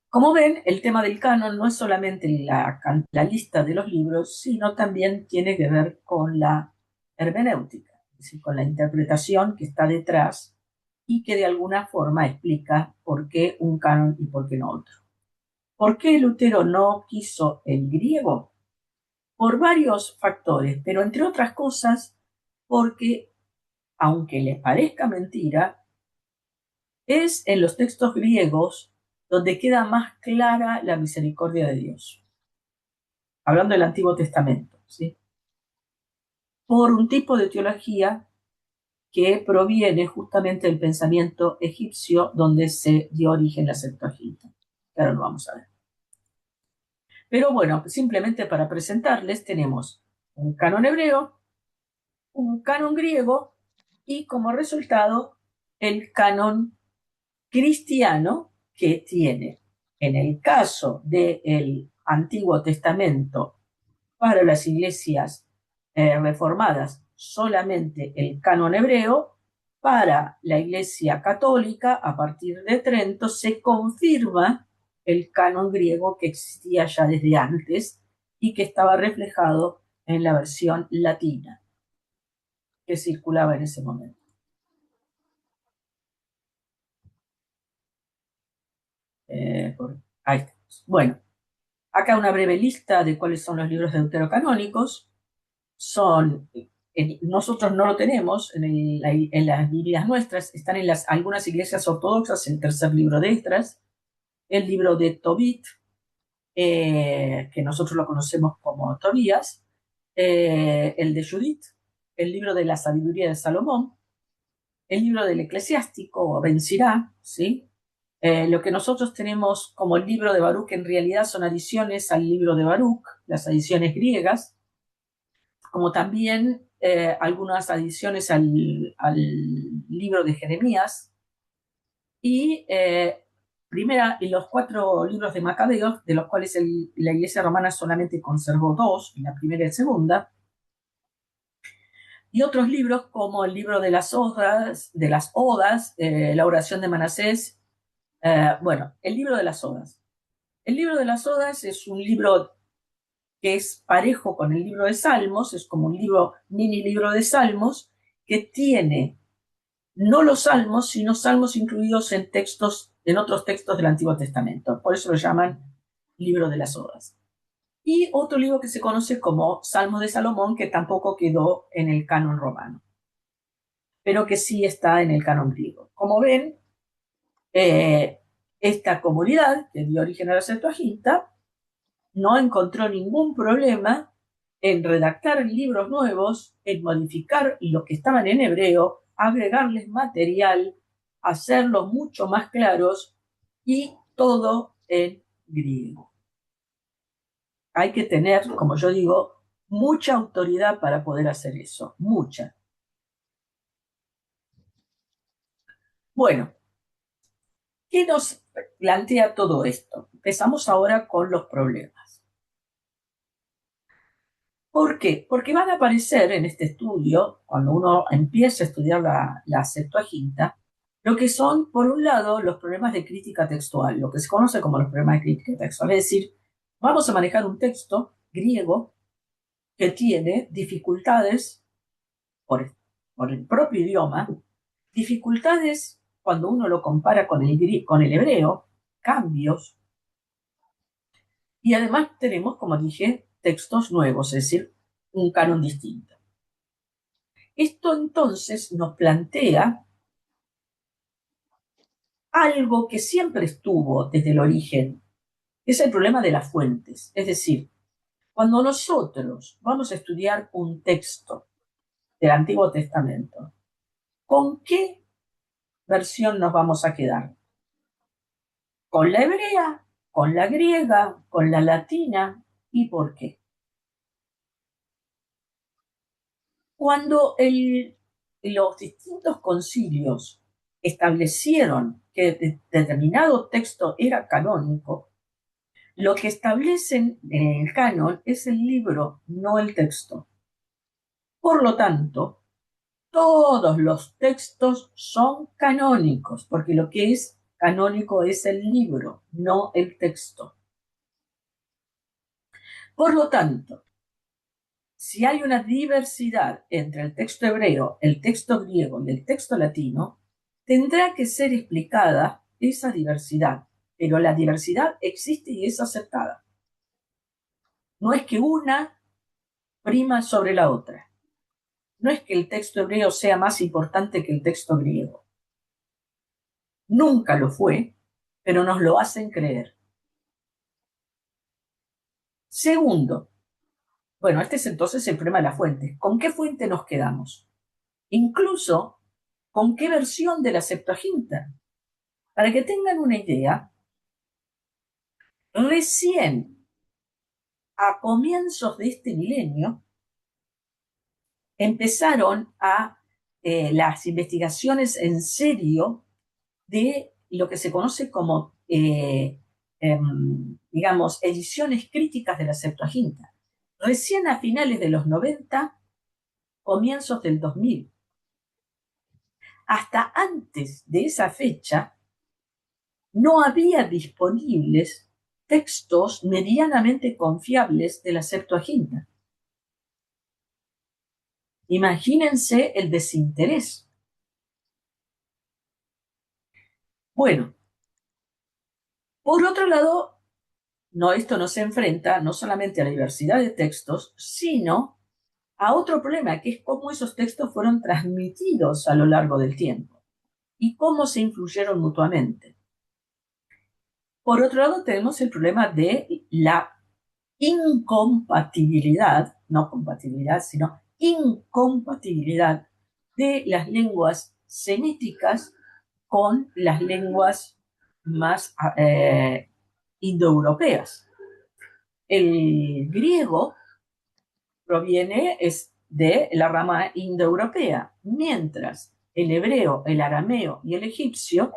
Como ven, el tema del canon no es solamente la lista de los libros, sino también tiene que ver con la hermenéutica, es decir, con la interpretación que está detrás y que de alguna forma explica por qué un canon y por qué no otro. ¿Por qué Lutero no quiso el griego? Por varios factores, pero entre otras cosas porque, aunque les parezca mentira, es en los textos griegos donde queda más clara la misericordia de Dios. Hablando del Antiguo Testamento, ¿sí? Por un tipo de teología que proviene justamente del pensamiento egipcio donde se dio origen la Septuaginta. Ahora lo vamos a ver. Pero bueno, simplemente para presentarles tenemos un canon hebreo, un canon griego y como resultado el canon cristiano que tiene, en el caso del Antiguo Testamento para las iglesias reformadas, solamente el canon hebreo. Para la Iglesia Católica, a partir de Trento, se confirma el canon griego que existía ya desde antes y que estaba reflejado en la versión latina que circulaba en ese momento. Ahí estamos. Bueno, acá una breve lista de cuáles son los libros deuterocanónicos. Nosotros no lo tenemos en las Biblias nuestras, están en algunas iglesias ortodoxas el tercer libro de Esdras, el libro de Tobit, que nosotros lo conocemos como Tobías, el de Judith, el libro de la sabiduría de Salomón, el libro del eclesiástico o Ben Sirá, ¿sí? Lo que nosotros tenemos como el libro de Baruch en realidad son adiciones al libro de Baruch, las adiciones griegas, como también algunas adiciones al libro de Jeremías y los 4 libros de Macabeos, de los cuales la Iglesia romana solamente conservó 2, la primera y la segunda, y otros libros como el libro de las odas, la oración de Manasés. Bueno, el libro de las odas. El libro de las odas es un libro que es parejo con el libro de Salmos, es como un mini libro de Salmos, que tiene no los salmos, sino salmos incluidos en otros textos del Antiguo Testamento. Por eso lo llaman libro de las odas. Y otro libro que se conoce como Salmos de Salomón, que tampoco quedó en el canon romano, pero que sí está en el canon griego. Como ven, esta comunidad que dio origen a la Septuaginta no encontró ningún problema en redactar libros nuevos, en modificar los que estaban en hebreo, agregarles material, hacerlos mucho más claros y todo en griego. Hay que tener, como yo digo, mucha autoridad para poder hacer eso, mucha. Bueno, ¿qué nos plantea todo esto? Empezamos ahora con los problemas. ¿Por qué? Porque van a aparecer en este estudio, cuando uno empieza a estudiar la Septuaginta, lo que son, por un lado, los problemas de crítica textual, lo que se conoce como los problemas de crítica textual. Es decir, vamos a manejar un texto griego que tiene dificultades por el propio idioma, dificultades cuando uno lo compara con el hebreo, cambios, y además tenemos, como dije, textos nuevos, es decir, un canon distinto. Esto entonces nos plantea algo que siempre estuvo desde el origen, que es el problema de las fuentes. Es decir, cuando nosotros vamos a estudiar un texto del Antiguo Testamento, ¿con qué versión nos vamos a quedar? ¿Con la hebrea? ¿Con la griega? ¿Con la latina? ¿Y por qué? Cuando los distintos concilios establecieron que determinado texto era canónico, lo que establecen en el canon es el libro, no el texto. Por lo tanto, todos los textos son canónicos, porque lo que es canónico es el libro, no el texto. Por lo tanto, si hay una diversidad entre el texto hebreo, el texto griego y el texto latino, tendrá que ser explicada esa diversidad, pero la diversidad existe y es aceptada. No es que una prima sobre la otra. No es que el texto hebreo sea más importante que el texto griego. Nunca lo fue, pero nos lo hacen creer. Segundo, bueno, este es entonces el problema de la fuente. ¿Con qué fuente nos quedamos? Incluso, ¿con qué versión de la Septuaginta? Para que tengan una idea, recién a comienzos de este milenio empezaron las investigaciones en serio de lo que se conoce como, digamos, ediciones críticas de la Septuaginta. Recién a finales de los 90, comienzos del 2000. Hasta antes de esa fecha, no había disponibles textos medianamente confiables de la Septuaginta. Imagínense el desinterés. Bueno, por otro lado, esto nos enfrenta no solamente a la diversidad de textos, sino a otro problema, que es cómo esos textos fueron transmitidos a lo largo del tiempo y cómo se influyeron mutuamente. Por otro lado, tenemos el problema de la incompatibilidad, no compatibilidad, sino incompatibilidad de las lenguas semíticas con las lenguas más indoeuropeas. El griego proviene de la rama indoeuropea, mientras el hebreo, el arameo y el egipcio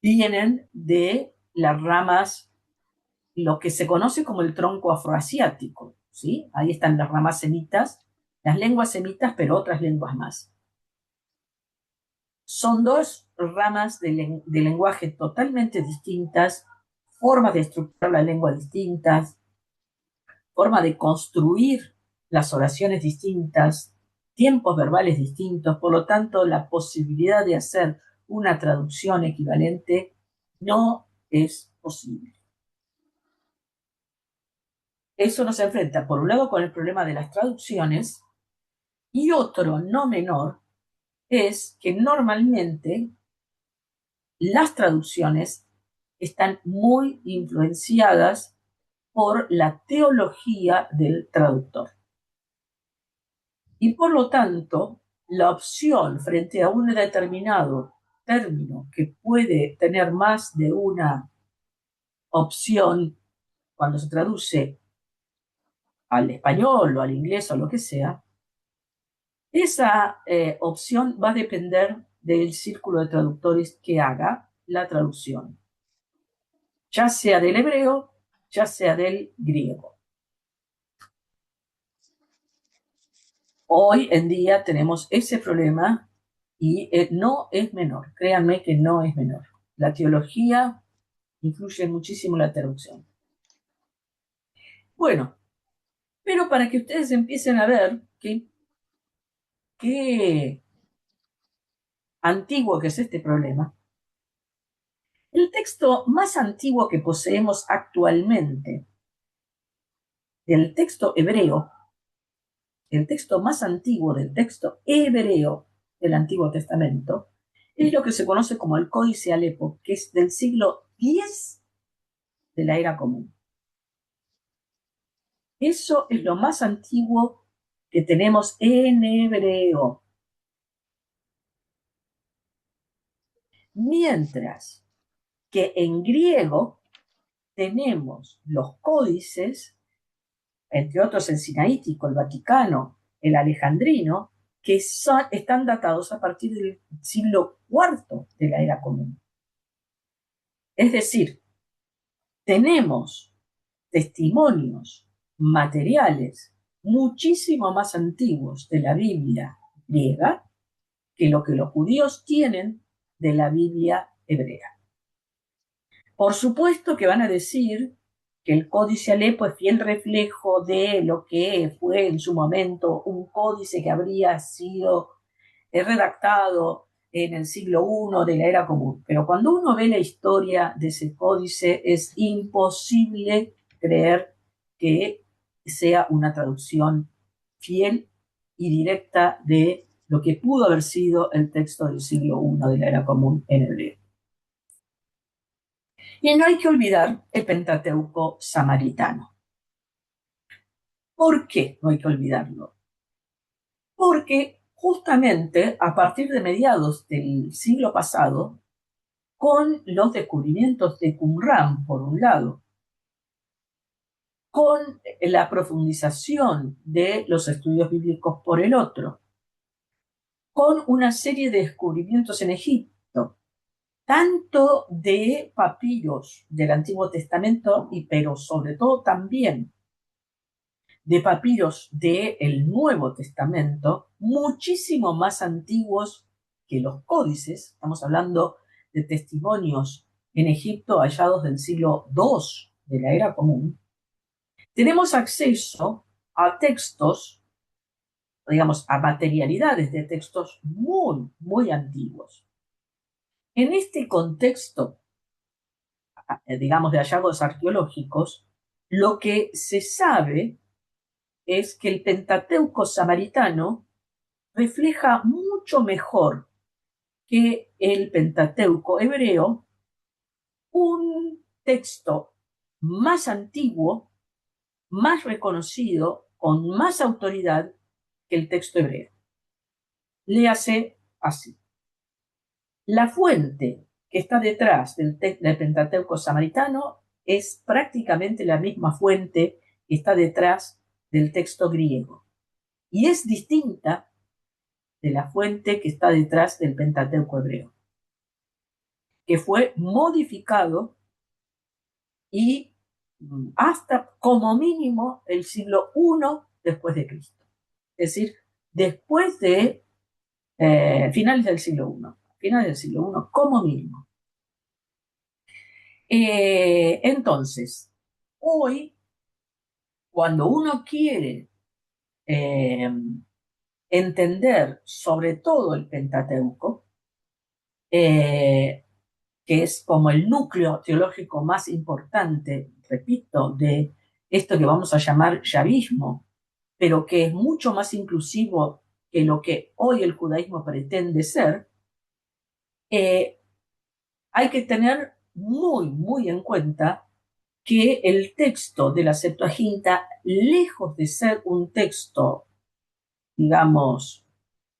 vienen de las ramas, lo que se conoce como el tronco afroasiático, ¿sí? Ahí están las ramas semitas, las lenguas semitas, pero otras lenguas más. Son dos ramas de lenguaje totalmente distintas, formas de estructurar la lengua distintas, forma de construir las oraciones distintas, tiempos verbales distintos, por lo tanto, la posibilidad de hacer una traducción equivalente no es posible. Eso nos enfrenta, por un lado, con el problema de las traducciones, y otro, no menor, es que normalmente las traducciones están muy influenciadas por la teología del traductor. Y por lo tanto, la opción frente a un determinado término que puede tener más de una opción cuando se traduce al español o al inglés o lo que sea, esa opción va a depender del círculo de traductores que haga la traducción, ya sea del hebreo, ya sea del griego. Hoy en día tenemos ese problema y no es menor, créanme que no es menor. La teología influye muchísimo en la traducción. Bueno, pero para que ustedes empiecen a ver qué antiguo que es este problema, el texto más antiguo que poseemos actualmente, del texto hebreo, el texto más antiguo del texto hebreo del Antiguo Testamento, es lo que se conoce como el Códice Alepo, que es del siglo X de la Era Común. Eso es lo más antiguo que tenemos en hebreo. Mientras que en griego tenemos los códices, entre otros el sinaítico, el vaticano, el alejandrino, que están datados a partir del siglo IV de la era común. Es decir, tenemos testimonios materiales muchísimo más antiguos de la Biblia griega que lo que los judíos tienen de la Biblia hebrea. Por supuesto que van a decir que el códice Alepo es fiel reflejo de lo que fue en su momento un códice que habría sido redactado en el siglo I de la era común. Pero cuando uno ve la historia de ese códice, es imposible creer que sea una traducción fiel y directa de lo que pudo haber sido el texto del siglo I de la era común en hebreo. Y no hay que olvidar el Pentateuco samaritano. ¿Por qué no hay que olvidarlo? Porque justamente a partir de mediados del siglo pasado, con los descubrimientos de Qumran, por un lado, con la profundización de los estudios bíblicos por el otro, con una serie de descubrimientos en Egipto, tanto de papiros del Antiguo Testamento, pero sobre todo también de papiros del Nuevo Testamento, muchísimo más antiguos que los códices. Estamos hablando de testimonios en Egipto hallados del siglo II de la era común. Tenemos acceso a textos, digamos, a materialidades de textos muy, muy antiguos. En este contexto, digamos, de hallazgos arqueológicos, lo que se sabe es que el Pentateuco samaritano refleja mucho mejor que el Pentateuco hebreo un texto más antiguo, más reconocido, con más autoridad que el texto hebreo. Léase así. La fuente que está detrás del Pentateuco samaritano es prácticamente la misma fuente que está detrás del texto griego. Y es distinta de la fuente que está detrás del Pentateuco hebreo, que fue modificado y hasta como mínimo el siglo I después de Cristo. Es decir, después de finales del siglo I como mínimo. Entonces, hoy, cuando uno quiere entender sobre todo el Pentateuco, que es como el núcleo teológico más importante, repito, de esto que vamos a llamar yavismo, pero que es mucho más inclusivo que lo que hoy el judaísmo pretende ser, hay que tener muy, muy en cuenta que el texto de la Septuaginta, lejos de ser un texto, digamos,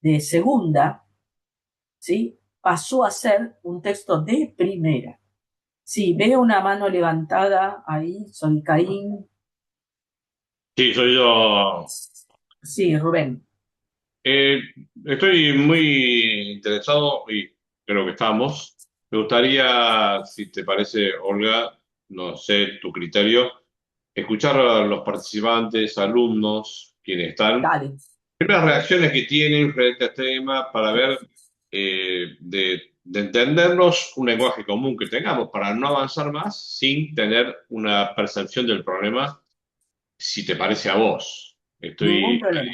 de segunda, ¿sí?, pasó a ser un texto de primera. Sí, veo una mano levantada ahí, soy Caín. Sí, soy yo. Sí, Rubén. Eh, Estoy muy interesado y creo que estamos. Me gustaría, si te parece, Olga, no sé tu criterio, escuchar a los participantes, alumnos, quienes están, Dale. primeras reacciones que tienen frente a este tema para ver de entendernos un lenguaje común que tengamos para no avanzar más sin tener una percepción del problema, si te parece a vos. Ningún Estoy. problema.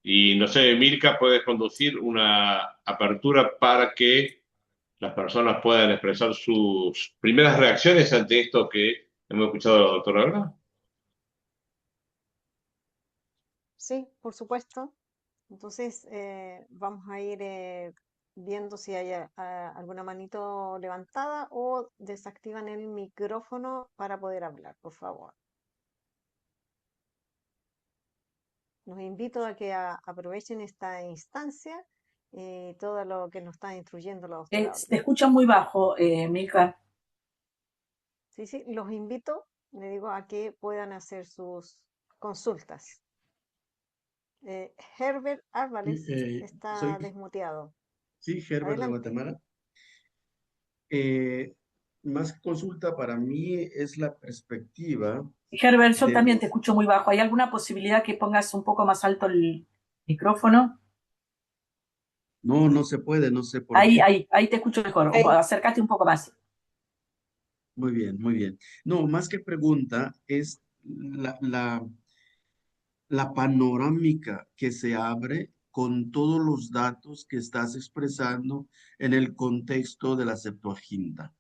Y no sé, Mirka, puedes conducir una apertura para que las personas puedan expresar sus primeras reacciones ante esto que hemos escuchado de la doctora Olga. Sí, por supuesto. Entonces, vamos a ir viendo si hay alguna manito levantada o desactivan el micrófono para poder hablar, por favor. los invito a que aprovechen esta instancia y todo lo que nos está instruyendo la doctora Te Olga. escuchan muy bajo, Milka. Sí, sí, los invito, le digo, a que puedan hacer sus consultas. Herbert Álvarez está Soy, desmuteado. sí, Herbert de Adelante. Guatemala. Eh, Más que consulta para mí es la perspectiva Herbert, yo de también te los... escucho muy bajo. ¿Hay alguna posibilidad que pongas un poco más alto el micrófono? No, no se puede, no sé por Ahí, qué. ahí, ahí te escucho mejor. Ahí. Acércate un poco más. Muy bien, muy bien. No, más que pregunta es la panorámica que se abre con todos los datos que estás expresando en el contexto de la Septuaginta.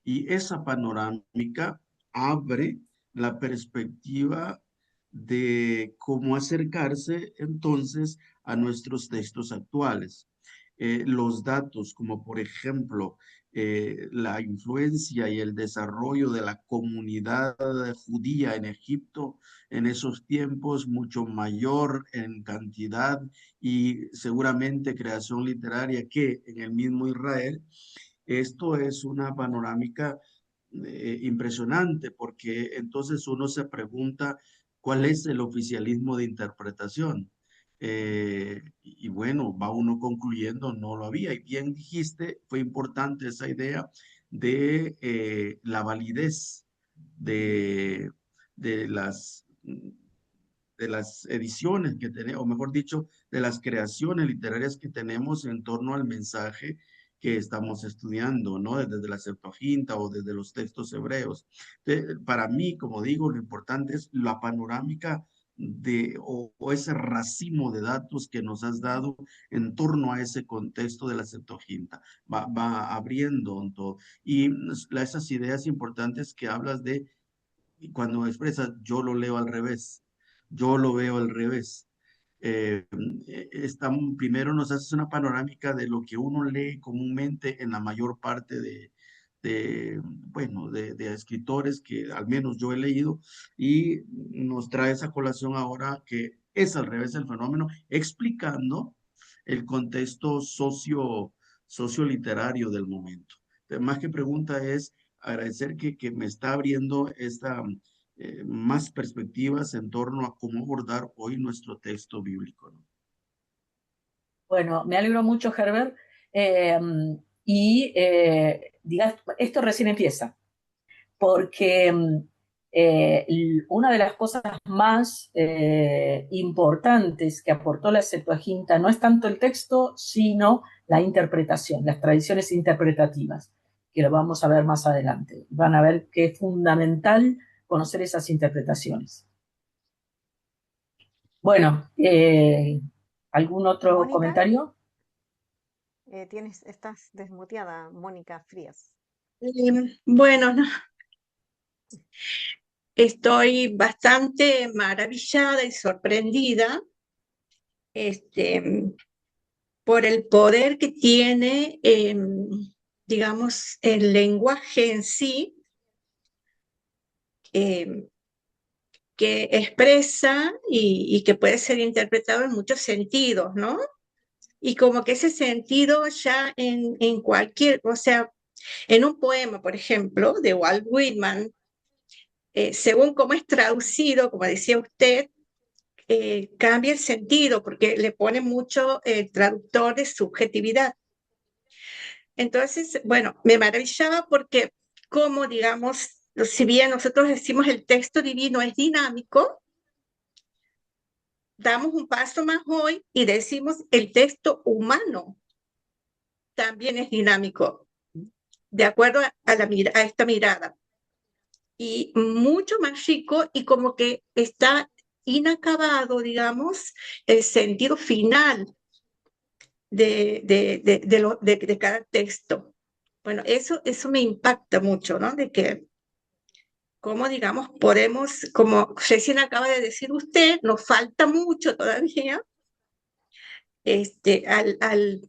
Y esa panorámica abre la perspectiva de cómo acercarse entonces a nuestros textos actuales. Los datos, como por ejemplo la influencia y el desarrollo de la comunidad judía en Egipto en esos tiempos, mucho mayor en cantidad y seguramente creación literaria que en el mismo Israel. Esto es una panorámica impresionante porque entonces uno se pregunta cuál es el oficialismo de interpretación. Y bueno, va uno concluyendo, no lo había. Y bien dijiste, fue importante esa idea de la validez de, de las de las ediciones que tenemos, o mejor dicho, de las creaciones literarias que tenemos en torno al mensaje que estamos estudiando, ¿no? Desde la Septuaginta o desde los textos hebreos. Para mí, como digo, lo importante es la panorámica o ese racimo de datos que nos has dado en torno a ese contexto de la Septuaginta. Va abriendo todo. Y esas ideas importantes que hablas de y cuando expresas yo lo leo al revés, yo lo veo al revés. Eh, Primero nos haces una panorámica de lo que uno lee comúnmente en la mayor parte bueno, de escritores que al menos yo he leído y nos trae esa colación ahora que es al revés el fenómeno, explicando el contexto socioliterario del momento. Más que pregunta es agradecer que me está abriendo esta más perspectivas en torno a cómo abordar hoy nuestro texto bíblico, ¿no? Bueno, me alegro mucho, Herbert. Digas, esto recién empieza, porque una de las cosas más importantes que aportó la Septuaginta no es tanto el texto, sino la interpretación, las tradiciones interpretativas, que lo vamos a ver más adelante. Van a ver que es fundamental conocer esas interpretaciones. Bueno, ¿algún otro Mónica, comentario? estás desmuteada, Mónica Frías. Bueno, no, estoy bastante maravillada y sorprendida por el poder que tiene, digamos, el lenguaje en sí, em, que expresa y que puede ser interpretado en muchos sentidos, ¿no? Y como que ese sentido ya en cualquier, o sea, en un poema, por ejemplo, de Walt Whitman, según cómo es traducido, como decía usted, cambia el sentido porque le pone mucho el traductor de subjetividad. Entonces, bueno, me maravillaba porque como, digamos, si bien nosotros decimos el texto divino es dinámico, damos un paso más hoy y decimos el texto humano también es dinámico, de acuerdo a esta mirada. Y mucho más rico y como que está inacabado, digamos, el sentido final de cada texto. Bueno, eso me impacta mucho, ¿no? De que, como digamos, podemos, como recién acaba de decir usted, nos falta mucho todavía al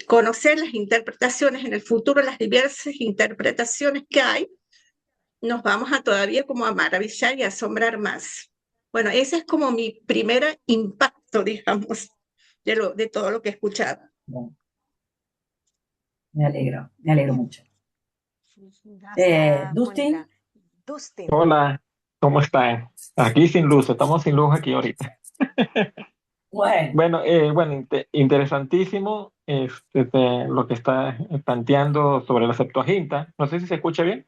conocer las interpretaciones en el futuro, las diversas interpretaciones que hay, nos vamos a todavía como a maravillar y asombrar más. Bueno, ese es como mi primer impacto, digamos, de todo lo que he escuchado. Bueno, me alegro Bien, mucho. gracias, Dustin, Mónica. Dustin, Hola, ¿cómo están? Aquí sin luz, estamos sin luz aquí ahorita. bueno, Bueno, interesantísimo lo que está planteando sobre la Septuaginta. No sé si se escucha bien.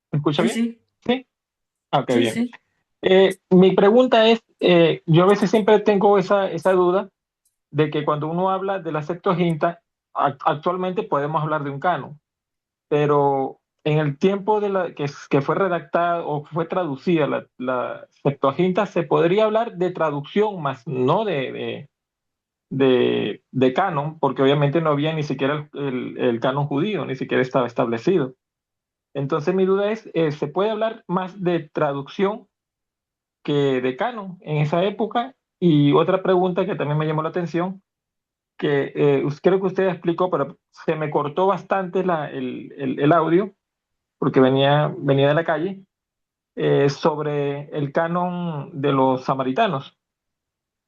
¿Se escucha sí, bien? sí, Sí. Ah, ok, sí, bien. sí. Mi pregunta es, yo a veces siempre tengo esa duda de que cuando uno habla de la Septuaginta, actualmente podemos hablar de un canon, pero en el tiempo que fue redactada o fue traducida la Septuaginta, se podría hablar de traducción más no de canon, porque obviamente no había ni siquiera el canon judío, ni siquiera estaba establecido. Entonces mi duda es, ¿se puede hablar más de traducción que de canon en esa época? Y otra pregunta que también me llamó la atención, que creo que usted explicó, pero se me cortó bastante el audio, porque venía de la calle, sobre el canon de los samaritanos.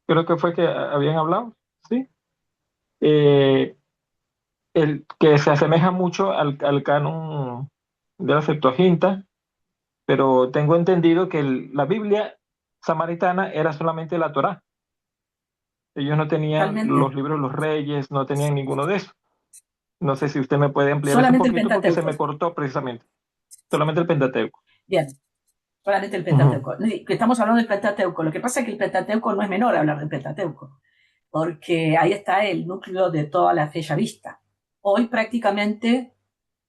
Creo que fue que habían hablado, ¿sí? Eh, el que se asemeja mucho al canon de la Septuaginta, pero tengo entendido que la Biblia samaritana era solamente la Torá. Ellos no tenían los Totalmente. libros de los reyes, no tenían ninguno de eso. No sé si usted me puede ampliar eso un Solamente el poquito porque se Pentateuco. me cortó precisamente. Solamente el Pentateuco. Bien, solamente el Ujú. Pentateuco. Que estamos hablando del Pentateuco. Lo que pasa es que el Pentateuco no es menor hablar del Pentateuco, porque ahí está el núcleo de toda la fe yavista. Hoy prácticamente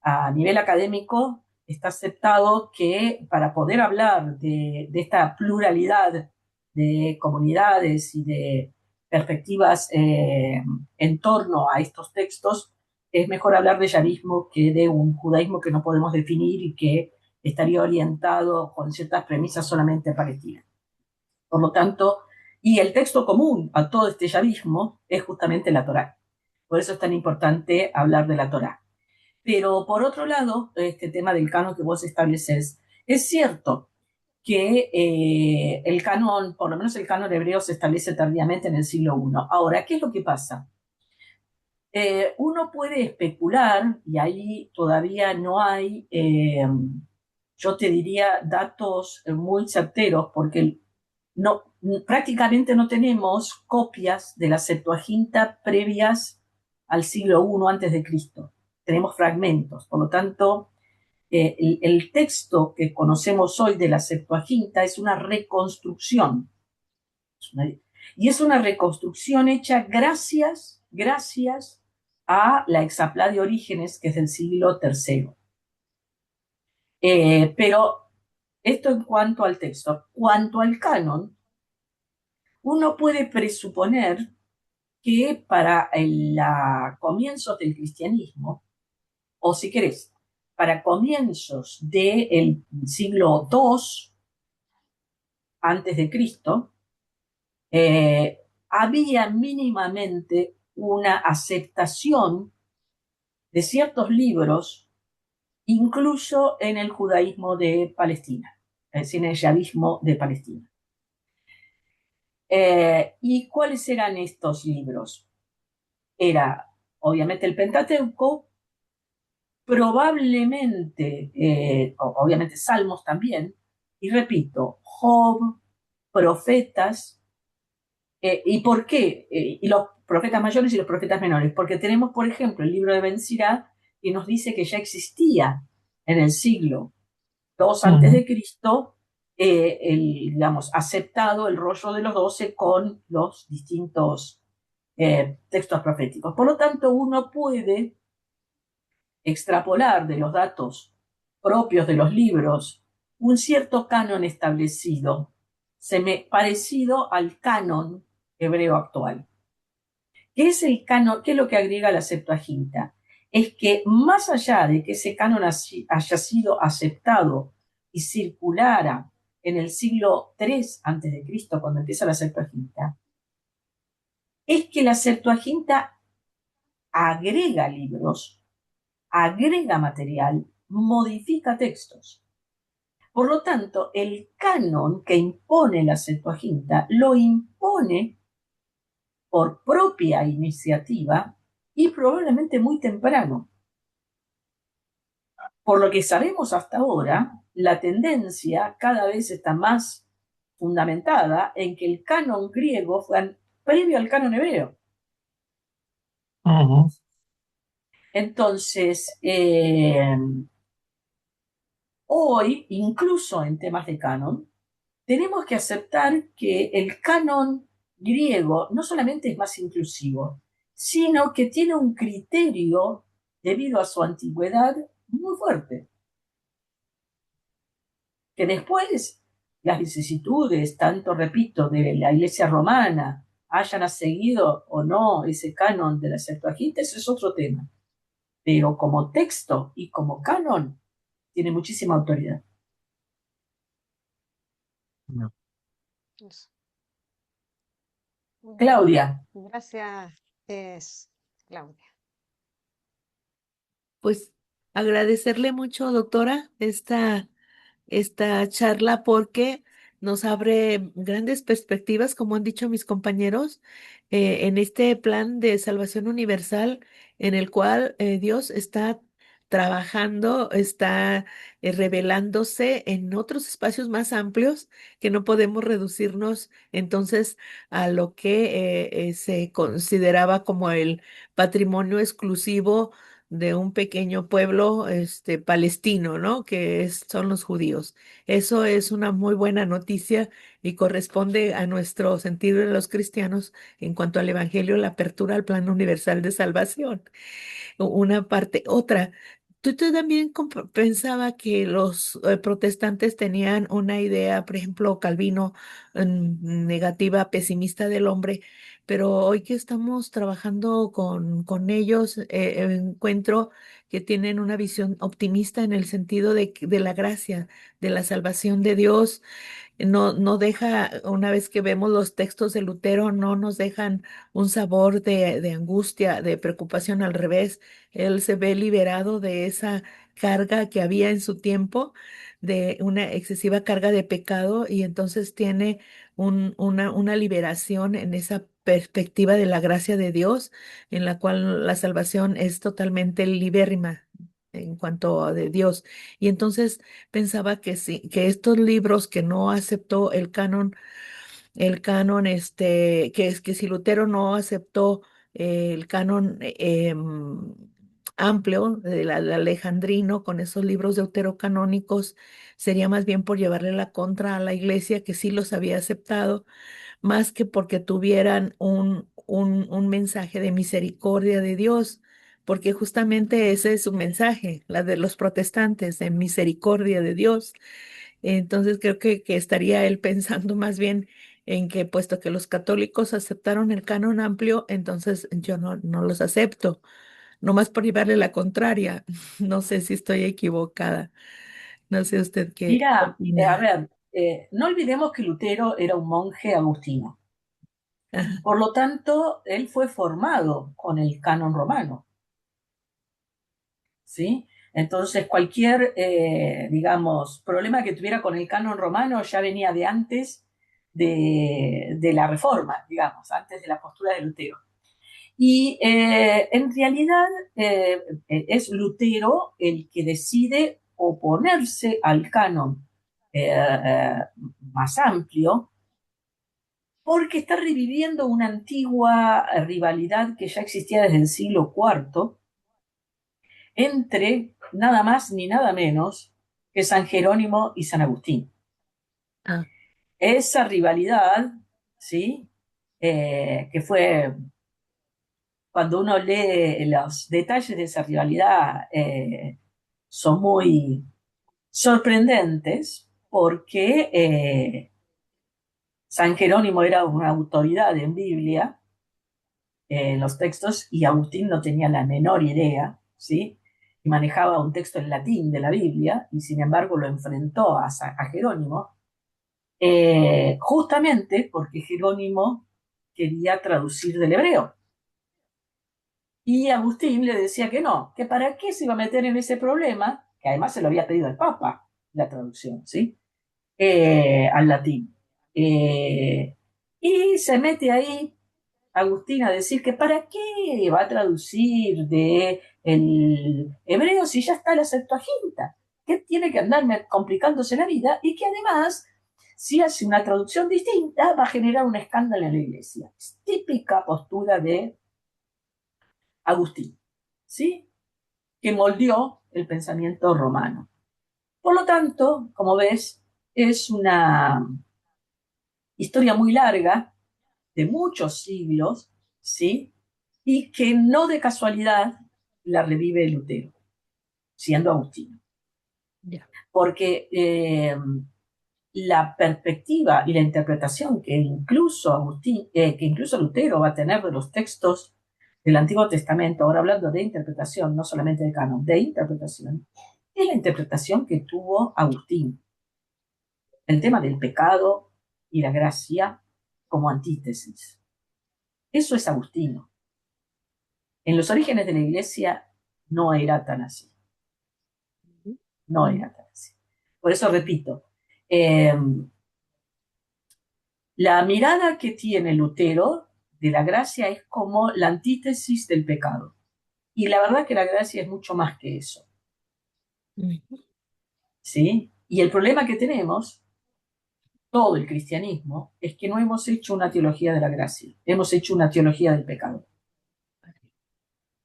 a nivel académico está aceptado que para poder hablar de esta pluralidad de comunidades y de perspectivas en torno a estos textos, es mejor hablar de yavismo que de un judaísmo que no podemos definir y que estaría orientado con ciertas premisas solamente a Palestina. Por lo tanto, y el texto común a todo este yavismo es justamente la Torá. Por eso es tan importante hablar de la Torá. Pero por otro lado, este tema del canon que vos estableces, es cierto que el canon, por lo menos el canon hebreo, se establece tardíamente en el siglo I. Ahora, ¿qué es lo que pasa? Uno puede especular, y ahí todavía no hay, yo te diría, datos muy certeros, porque no, prácticamente no tenemos copias de la Septuaginta previas al siglo I antes de Cristo. Tenemos fragmentos, por lo tanto, el texto que conocemos hoy de la Septuaginta es una reconstrucción. Y es una reconstrucción hecha gracias a la Exaplá de Orígenes, que es del siglo III. Pero esto en cuanto al texto. Cuanto al canon, uno puede presuponer que para comienzos del cristianismo, o si querés, para comienzos del siglo II antes de Cristo, había mínimamente una aceptación de ciertos libros, incluso en el judaísmo de Palestina, es decir, en el yavismo de Palestina. ¿Y cuáles eran estos libros? Era, obviamente, el Pentateuco, probablemente, obviamente, Salmos también, y repito, Job, profetas. ¿Y por qué? Y los profetas mayores y los profetas menores. Porque tenemos, por ejemplo, el libro de Ben Sirá, que nos dice que ya existía en el siglo II antes Ujú. de Cristo, digamos, aceptado el rollo de los 12 con los distintos textos proféticos. Por lo tanto, uno puede extrapolar de los datos propios de los libros un cierto canon establecido, parecido al canon hebreo actual. ¿Qué es el canon? ¿Qué es lo que agrega la Septuaginta? Es que más allá de que ese canon haya sido aceptado y circulara en el siglo III antes de Cristo, cuando empieza la Septuaginta, es que la Septuaginta agrega libros, agrega material, modifica textos. Por lo tanto, el canon que impone la Septuaginta lo impone por propia iniciativa y probablemente muy temprano. Por lo que sabemos hasta ahora, la tendencia cada vez está más fundamentada en que el canon griego fue previo al canon hebreo. Ujú. Entonces, hoy, incluso en temas de canon, tenemos que aceptar que el canon griego no solamente es más inclusivo, sino que tiene un criterio, debido a su antigüedad, muy fuerte. Que después las vicisitudes, tanto repito, de la Iglesia romana, hayan seguido o no ese canon de la Septuaginta, eso es otro tema. Pero como texto y como canon, tiene muchísima autoridad. Eso. Muy bien. Claudia. Gracias, Claudia. Pues agradecerle mucho, doctora, esta charla porque nos abre grandes perspectivas, como han dicho mis compañeros, en este plan de salvación universal en el cual Dios está trabajando, está revelándose en otros espacios más amplios que no podemos reducirnos entonces a lo que se consideraba como el patrimonio exclusivo de un pequeño pueblo palestino, ¿no? Son los judíos. Eso es una muy buena noticia y corresponde a nuestro sentido de los cristianos en cuanto al Evangelio, la apertura al plan universal de salvación. Una parte, otra. Tú también pensaba que los protestantes tenían una idea, por ejemplo, Calvino, negativa, pesimista del hombre, pero hoy que estamos trabajando con ellos, encuentro que tienen una visión optimista en el sentido de la gracia, de la salvación de Dios. No deja, una vez que vemos los textos de Lutero, no nos dejan un sabor de angustia, de preocupación, al revés. Él se ve liberado de esa carga que había en su tiempo, de una excesiva carga de pecado, y entonces tiene una liberación en esa perspectiva de la gracia de Dios, en la cual la salvación es totalmente libérrima en cuanto a de Dios. Y entonces pensaba que sí, que estos libros que no aceptó que es que si Lutero no aceptó el canon amplio del alejandrino con esos libros deuterocanónicos, sería más bien por llevarle la contra a la iglesia que sí los había aceptado, más que porque tuvieran un mensaje de misericordia de Dios, porque justamente ese es su mensaje, la de los protestantes, de misericordia de Dios. Entonces creo que estaría él pensando más bien en que, puesto que los católicos aceptaron el canon amplio, entonces yo no los acepto, nomás por llevarle la contraria. No sé si estoy equivocada. No sé usted qué Mira, a opina. ver, no olvidemos que Lutero era un monje agustino. Ajá. Por lo tanto, él fue formado con el canon romano, ¿sí? Entonces, cualquier, digamos, problema que tuviera con el canon romano ya venía de antes de la Reforma, digamos, antes de la postura de Lutero. Y en realidad es Lutero el que decide oponerse al canon más amplio, porque está reviviendo una antigua rivalidad que ya existía desde el siglo IV entre nada más ni nada menos que San Jerónimo y San Agustín. Ah, Esa rivalidad, ¿sí? Que fue, cuando uno lee los detalles de esa rivalidad, son muy sorprendentes porque San Jerónimo era una autoridad en Biblia, en los textos, y Agustín no tenía la menor idea, ¿sí? Y manejaba un texto en latín de la Biblia, y sin embargo lo enfrentó a Jerónimo, justamente porque Jerónimo quería traducir del hebreo. Y Agustín le decía que no, que para qué se iba a meter en ese problema, que además se lo había pedido el Papa. la traducción, ¿sí? Al latín. Y se mete ahí Agustín a decir que para qué va a traducir de el hebreo si ya está la Septuaginta, que tiene que andarme complicándose la vida y que además, si hace una traducción distinta, va a generar un escándalo en la iglesia. Es típica postura de Agustín, ¿sí? Que moldeó el pensamiento romano. Por lo tanto, como ves, es una historia muy larga, de muchos siglos, ¿sí? Y que no de casualidad la revive Lutero, siendo Agustino. Ya. Porque la perspectiva y la interpretación que incluso Lutero va a tener de los textos del Antiguo Testamento, ahora hablando de interpretación, no solamente de canon, de interpretación, es la interpretación que tuvo Agustín. El tema del pecado y la gracia como antítesis. Eso es Agustino. En los orígenes de la iglesia no era tan así. No era tan así. Por eso repito, la mirada que tiene Lutero de la gracia es como la antítesis del pecado. Y la verdad que la gracia es mucho más que eso. ¿Sí? Y el problema que tenemos, todo el cristianismo, es que no hemos hecho una teología de la gracia, hemos hecho una teología del pecado.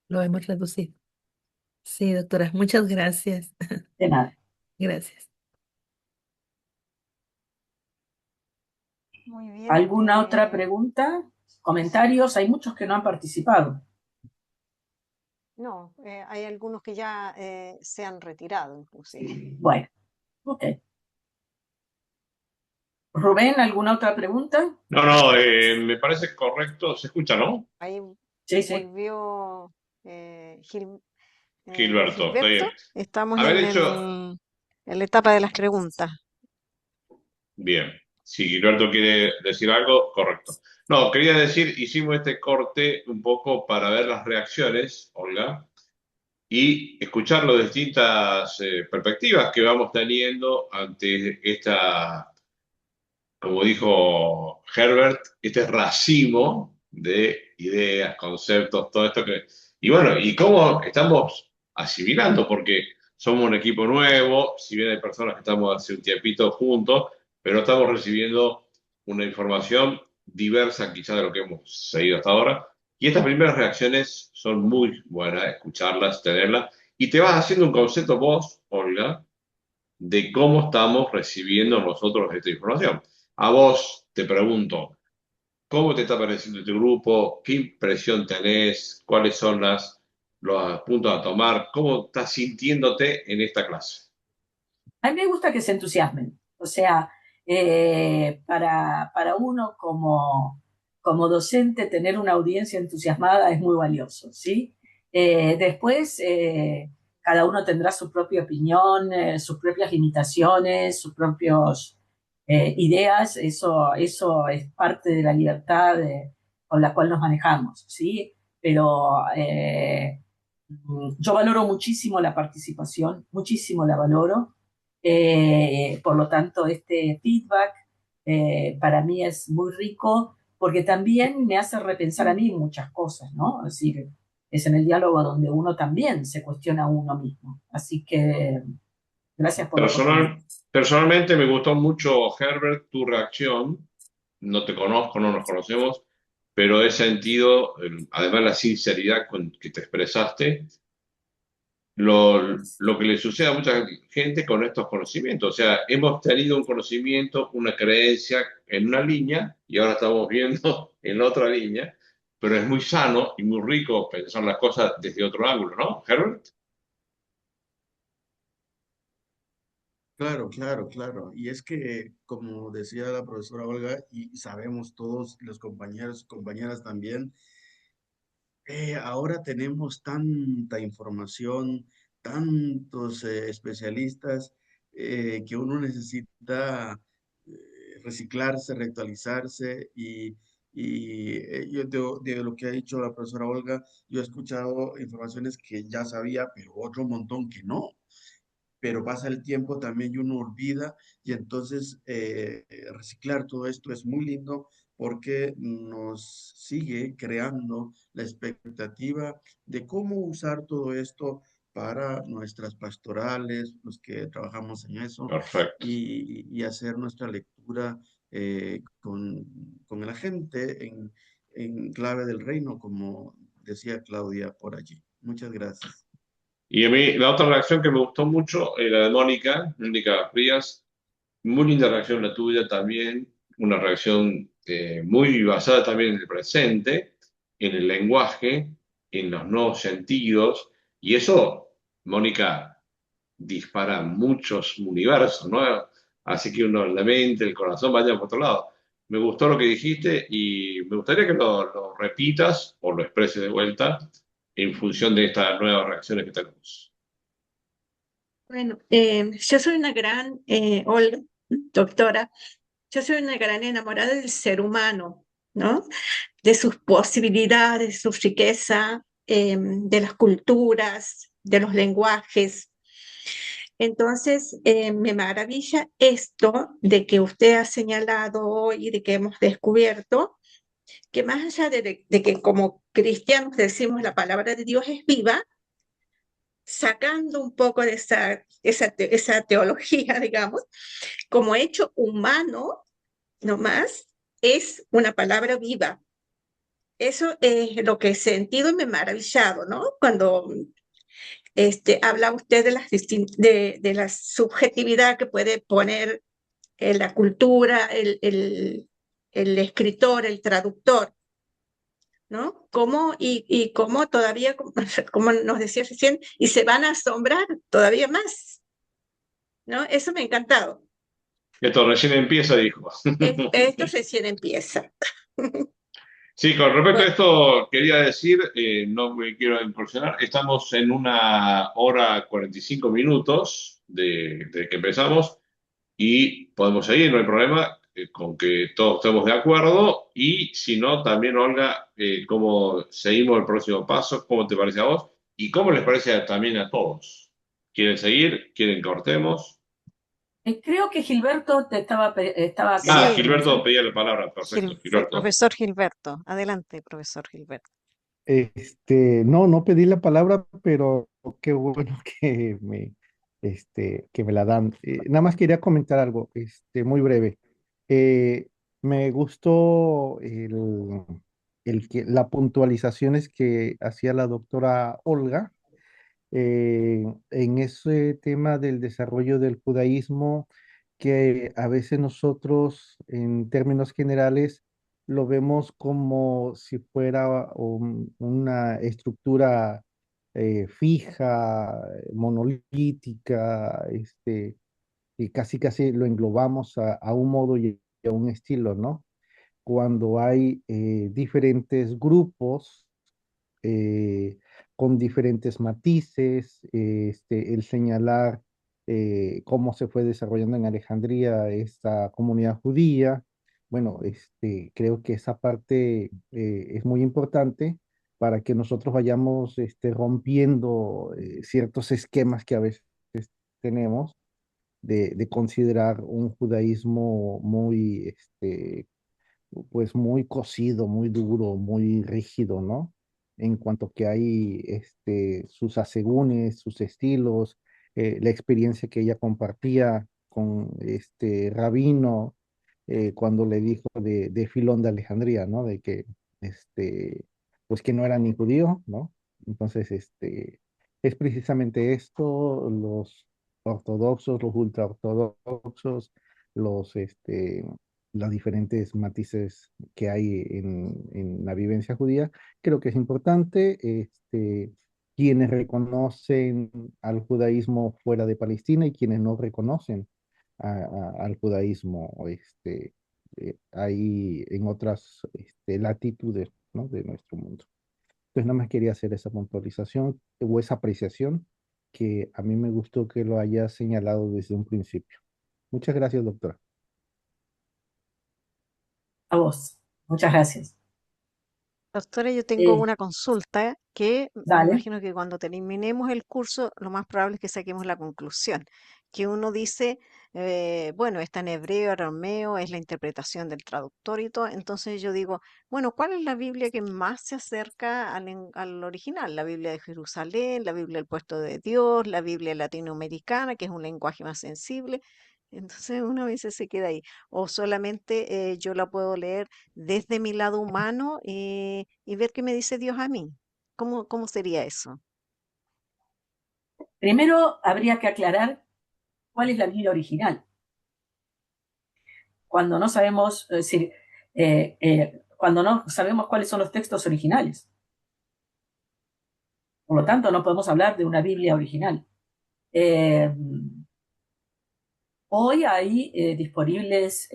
Lo hemos reducido. Sí, doctora, muchas gracias. De nada. Gracias. Muy bien. ¿Alguna otra pregunta? ¿Comentarios? Hay muchos que no han participado. No, hay algunos que ya se han retirado, inclusive. Bueno, ok. Rubén, ¿alguna otra pregunta? No, me parece correcto. ¿Se escucha, no? Ahí Sí, sí. volvió Gilberto, estoy bien. Gilberto. Estamos Haber en hecho, en la etapa de las preguntas. bien. Si Gilberto quiere decir algo, correcto. No, quería decir, hicimos este corte un poco para ver las reacciones, Olga, y escuchar las distintas perspectivas que vamos teniendo ante esta, como dijo Herbert, este racimo de ideas, conceptos, todo esto que... Y bueno, y cómo estamos asimilando, porque somos un equipo nuevo, si bien hay personas que estamos hace un tiempito juntos, pero estamos recibiendo una información diversa quizá de lo que hemos seguido hasta ahora. Y estas primeras reacciones son muy buenas, escucharlas, tenerlas, y te vas haciendo un concepto vos, Olga, de cómo estamos recibiendo nosotros esta información. A vos te pregunto, ¿cómo te está pareciendo este grupo? ¿Qué impresión tenés? ¿Cuáles son los puntos a tomar? ¿Cómo estás sintiéndote en esta clase? A mí me gusta que se entusiasmen. O sea, para uno como docente tener una audiencia entusiasmada es muy valioso, ¿sí? Después, cada uno tendrá su propia opinión, sus propias limitaciones, sus propias ideas. Eso es parte de la libertad con la cual nos manejamos, ¿sí? Pero yo valoro muchísimo la participación, muchísimo la valoro. Por lo tanto, este feedback para mí es muy rico porque también me hace repensar a mí muchas cosas, ¿no? Es decir, es en el diálogo donde uno también se cuestiona a uno mismo. Así que gracias por la oportunidad. Personalmente me gustó mucho, Herbert, tu reacción. No te conozco, no nos conocemos, pero he sentido, además, la sinceridad con que te expresaste lo que le sucede a mucha gente con estos conocimientos. O sea, hemos tenido un conocimiento, una creencia en una línea y ahora estamos viendo en otra línea, pero es muy sano y muy rico pensar las cosas desde otro ángulo, ¿no, Herbert? Claro, claro, claro. Y es que, como decía la profesora Olga, y sabemos todos los compañeros y compañeras también, ahora tenemos tanta información, tantos especialistas, que uno necesita reciclarse, reactualizarse yo de lo que ha dicho la profesora Olga, yo he escuchado informaciones que ya sabía, pero otro montón que no. pero pasa el tiempo también y uno olvida, y entonces reciclar todo esto es muy lindo porque nos sigue creando la expectativa de cómo usar todo esto para nuestras pastorales, los que trabajamos en eso, Perfecto. y hacer nuestra lectura con la gente en clave del reino, como decía Claudia por allí. Muchas gracias. Y a mí, la otra reacción que me gustó mucho, la de Mónica Frías, muy linda reacción la tuya también, una reacción muy basada también en el presente, en el lenguaje, en los nuevos sentidos, y eso, Mónica, dispara muchos universos, ¿no? Así que uno, la mente, el corazón vayan por otro lado. Me gustó lo que dijiste y me gustaría que lo repitas o lo expreses de vuelta en función de estas nuevas reacciones que tenemos. Bueno, yo soy una gran, Olga, doctora, yo soy una gran enamorada del ser humano, ¿no? De sus posibilidades, su riqueza, de las culturas, de los lenguajes. Entonces, me maravilla esto de que usted ha señalado hoy y de que hemos descubierto que más allá de que como cristianos decimos la palabra de Dios es viva, sacando un poco de esa teología, digamos, como hecho humano, nomás, es una palabra viva. Eso es lo que he sentido y me he maravillado, ¿no? Cuando habla usted de la subjetividad que puede poner la cultura, el escritor, el traductor, ¿no? Y cómo todavía, como nos decía recién, y se van a asombrar todavía más, ¿no? Eso me ha encantado. Esto recién empieza, dijo. Esto recién empieza. Sí, con respecto a Bueno, esto, quería decir, no me quiero incursionar, estamos en 1 hora 45 minutos de que empezamos y podemos seguir, no hay problema, con que todos estemos de acuerdo y si no, también Olga, cómo seguimos el próximo paso, cómo te parece a vos y cómo les parece también a todos. ¿Quieren seguir? ¿Quieren que cortemos? Creo que Gilberto estaba Ah, quería Sí, Gilberto comenzar. pedía la palabra, perfecto, El Gilberto. profesor Gilberto. Adelante, profesor Gilberto. No pedí la palabra, pero qué bueno que me la dan. Nada más quería comentar algo, muy breve. Eh, Me gustó la puntualizaciones que hacía la doctora Olga en ese tema del desarrollo del judaísmo, que a veces nosotros, en términos generales, lo vemos como si fuera una estructura fija, monolítica, y casi lo englobamos a un modo y a un estilo, ¿no? Cuando hay diferentes grupos eh, con diferentes matices, el señalar cómo se fue desarrollando en Alejandría esta comunidad judía. Bueno, creo que esa parte es muy importante para que nosotros vayamos rompiendo ciertos esquemas que a veces tenemos de considerar un judaísmo muy, pues muy cocido, muy duro, muy rígido, ¿no? En cuanto que hay sus asegúnes, sus estilos, la experiencia que ella compartía con este rabino cuando le dijo de Filón de Alejandría, ¿no? De que, pues que no era ni judío, ¿no? Entonces, es precisamente esto, los ortodoxos, los ultraortodoxos, los, las diferentes matices que hay en la vivencia judía, creo que es importante. Quienes reconocen al judaísmo fuera de Palestina y quienes no reconocen al judaísmo ahí en otras latitudes, ¿no? de nuestro mundo. Entonces, nada más quería hacer esa puntualización o esa apreciación que a mí me gustó que lo haya señalado desde un principio. Muchas gracias, doctora. A vos. Muchas gracias. Doctora, yo tengo Eh, una consulta que me Dale. imagino que cuando terminemos el curso, lo más probable es que saquemos la conclusión, que uno dice, bueno, está en hebreo, arameo, es la interpretación del traductor y todo. Entonces yo digo, bueno, ¿cuál es la Biblia que más se acerca al original? La Biblia de Jerusalén, la Biblia del Puesto de Dios, la Biblia latinoamericana, que es un lenguaje más sensible. Entonces uno a veces se queda ahí. O solamente yo la puedo leer desde mi lado humano y ver qué me dice Dios a mí. ¿Cómo sería eso? Primero habría que aclarar cuál es la Biblia original. Cuando no sabemos, es decir, cuando no sabemos cuáles son los textos originales. Por lo tanto, no podemos hablar de una Biblia original. Eh, Hoy hay disponibles,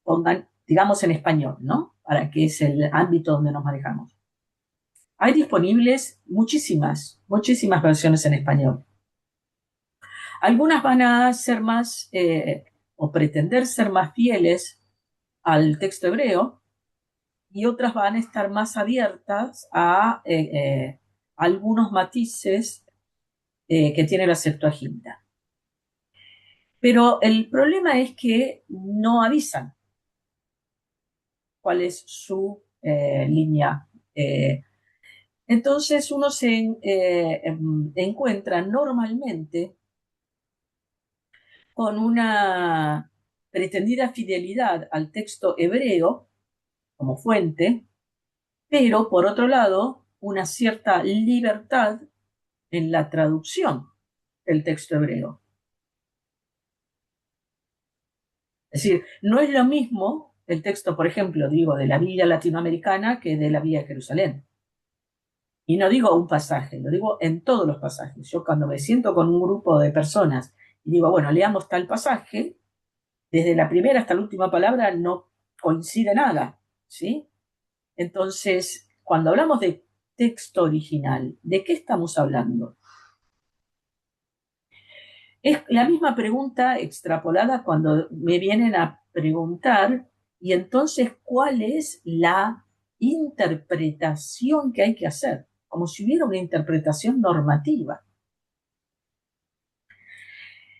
pongan, digamos en español, ¿no? Para que es el ámbito donde nos manejamos. Hay disponibles muchísimas versiones en español. Algunas van a ser más, o pretender ser más fieles al texto hebreo, y otras van a estar más abiertas a algunos matices que tiene la Septuaginta. Pero el problema es que no avisan cuál es su línea. Entonces uno se encuentra normalmente con una pretendida fidelidad al texto hebreo como fuente, pero por otro lado una cierta libertad en la traducción del texto hebreo. Es decir, no es lo mismo el texto, por ejemplo, digo, de la Biblia latinoamericana que de la Biblia de Jerusalén. Y no digo un pasaje, lo digo en todos los pasajes. Yo cuando me siento con un grupo de personas y digo, bueno, leamos tal pasaje, desde la primera hasta la última palabra no coincide nada, ¿sí? Entonces, cuando hablamos de texto original, ¿de qué estamos hablando? Es la misma pregunta extrapolada cuando me vienen a preguntar, y entonces, ¿cuál es la interpretación que hay que hacer? Como si hubiera una interpretación normativa.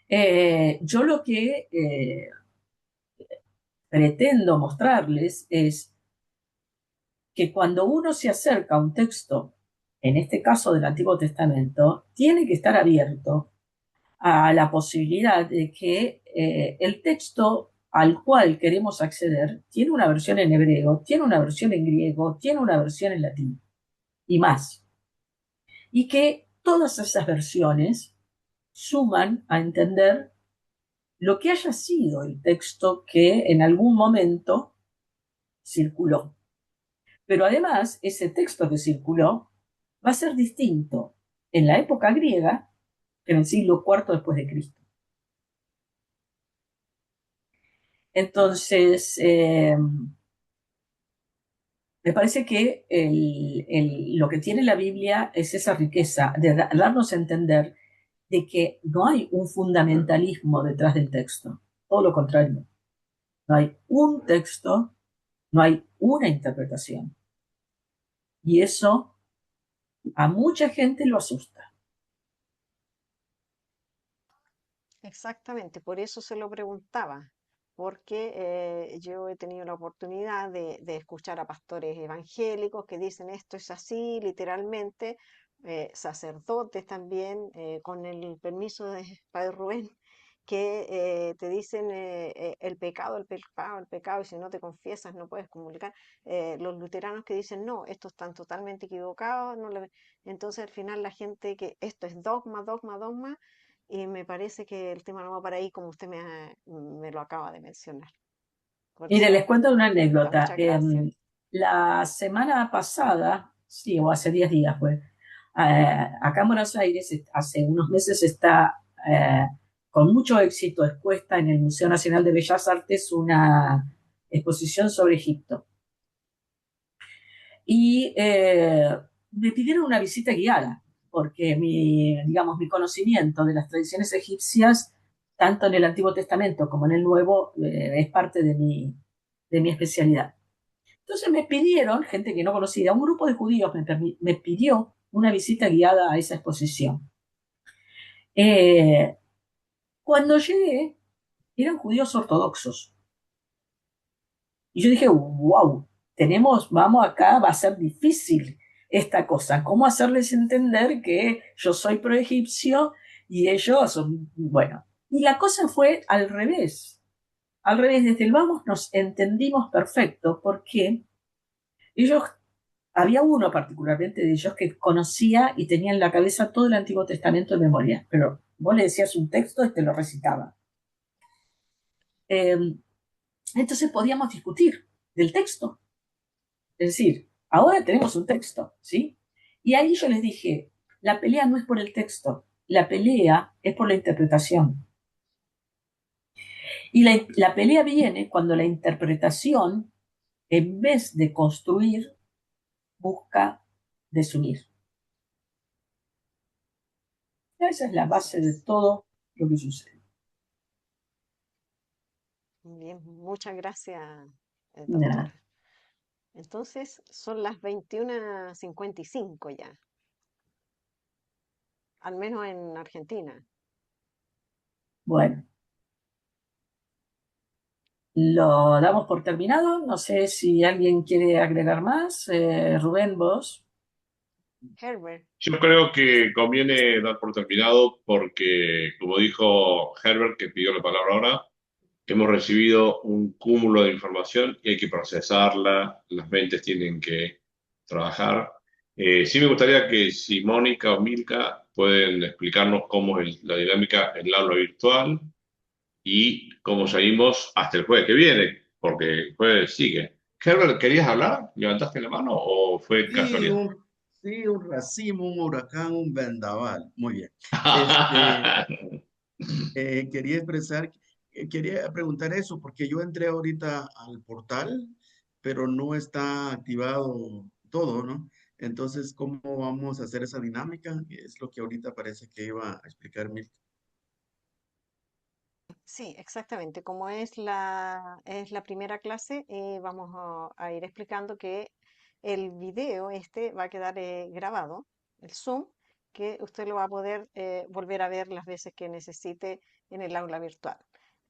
Yo lo que pretendo mostrarles es que cuando uno se acerca a un texto, en este caso del Antiguo Testamento, tiene que estar abierto a la posibilidad de que el texto al cual queremos acceder tiene una versión en hebreo, tiene una versión en griego, tiene una versión en latín y más. Y que todas esas versiones suman a entender lo que haya sido el texto que en algún momento circuló. Pero además, ese texto que circuló va a ser distinto en la época griega que en el siglo IV después de Cristo. Entonces, me parece que lo que tiene la Biblia es esa riqueza de darnos a entender de que no hay un fundamentalismo detrás del texto, todo lo contrario. No hay un texto, no hay una interpretación. Y eso a mucha gente lo asusta. Exactamente, por eso se lo preguntaba, porque yo he tenido la oportunidad de escuchar a pastores evangélicos que dicen esto es así, literalmente, sacerdotes también, con el permiso de Padre Rubén, que te dicen el pecado, el pecado, el pecado, y si no te confiesas no puedes comunicar. Los luteranos que dicen no, estos están totalmente equivocados, entonces al final la gente que esto es dogma, dogma, dogma, y me parece que el tema no va para ahí como usted me lo acaba de mencionar. Por Mire, les eso, cuento una doctora, anécdota. muchas gracias. La semana pasada, sí, o hace 10 días fue, acá en Buenos Aires, hace unos meses está con mucho éxito expuesta en el Museo Nacional de Bellas Artes una exposición sobre Egipto. Y me pidieron una visita guiada, porque digamos, mi conocimiento de las tradiciones egipcias, tanto en el Antiguo Testamento como en el Nuevo, es parte de mi especialidad. Entonces me pidieron, gente que no conocía, un grupo de judíos me pidió una visita guiada a esa exposición. Cuando llegué, eran judíos ortodoxos. Y yo dije, wow, vamos acá, va a ser difícil esta cosa. ¿Cómo hacerles entender que yo soy pro-egipcio y ellos son, bueno? Y la cosa fue al revés. Al revés, desde el vamos nos entendimos perfecto porque ellos, había uno particularmente de ellos que conocía y tenía en la cabeza todo el Antiguo Testamento de memoria, pero vos le decías un texto y te lo recitaba. Entonces podíamos discutir del texto. Es decir, ahora tenemos un texto, ¿sí? Y ahí yo les dije, la pelea no es por el texto, la pelea es por la interpretación. Y la pelea viene cuando la interpretación, en vez de construir, busca desunir. Esa es la base de todo lo que sucede. Bien, muchas gracias, De doctora. nada. Entonces, son las 21:55 ya, al menos en Argentina. Bueno, lo damos por terminado. No sé si alguien quiere agregar más. Rubén, vos. Herbert, Yo creo que conviene dar por terminado porque, como dijo Herbert, que pidió la palabra ahora, hemos recibido un cúmulo de información y hay que procesarla, las mentes tienen que trabajar. Sí me gustaría que si Mónica o Milka pueden explicarnos cómo es la dinámica en el aula virtual y cómo seguimos hasta el jueves que viene, porque el jueves sigue. Herbert, ¿querías hablar? ¿Levantaste la mano o fue Sí, casualidad? un racimo, un huracán, un vendaval. Muy bien. Quería expresar, quería preguntar eso, porque yo entré ahorita al portal, pero no está activado todo, ¿no? Entonces, ¿cómo vamos a hacer esa dinámica? Es lo que ahorita parece que iba a explicar Milka. sí, exactamente. Como es la primera clase, vamos a ir explicando que el video este va a quedar grabado, el Zoom, que usted lo va a poder volver a ver las veces que necesite en el aula virtual.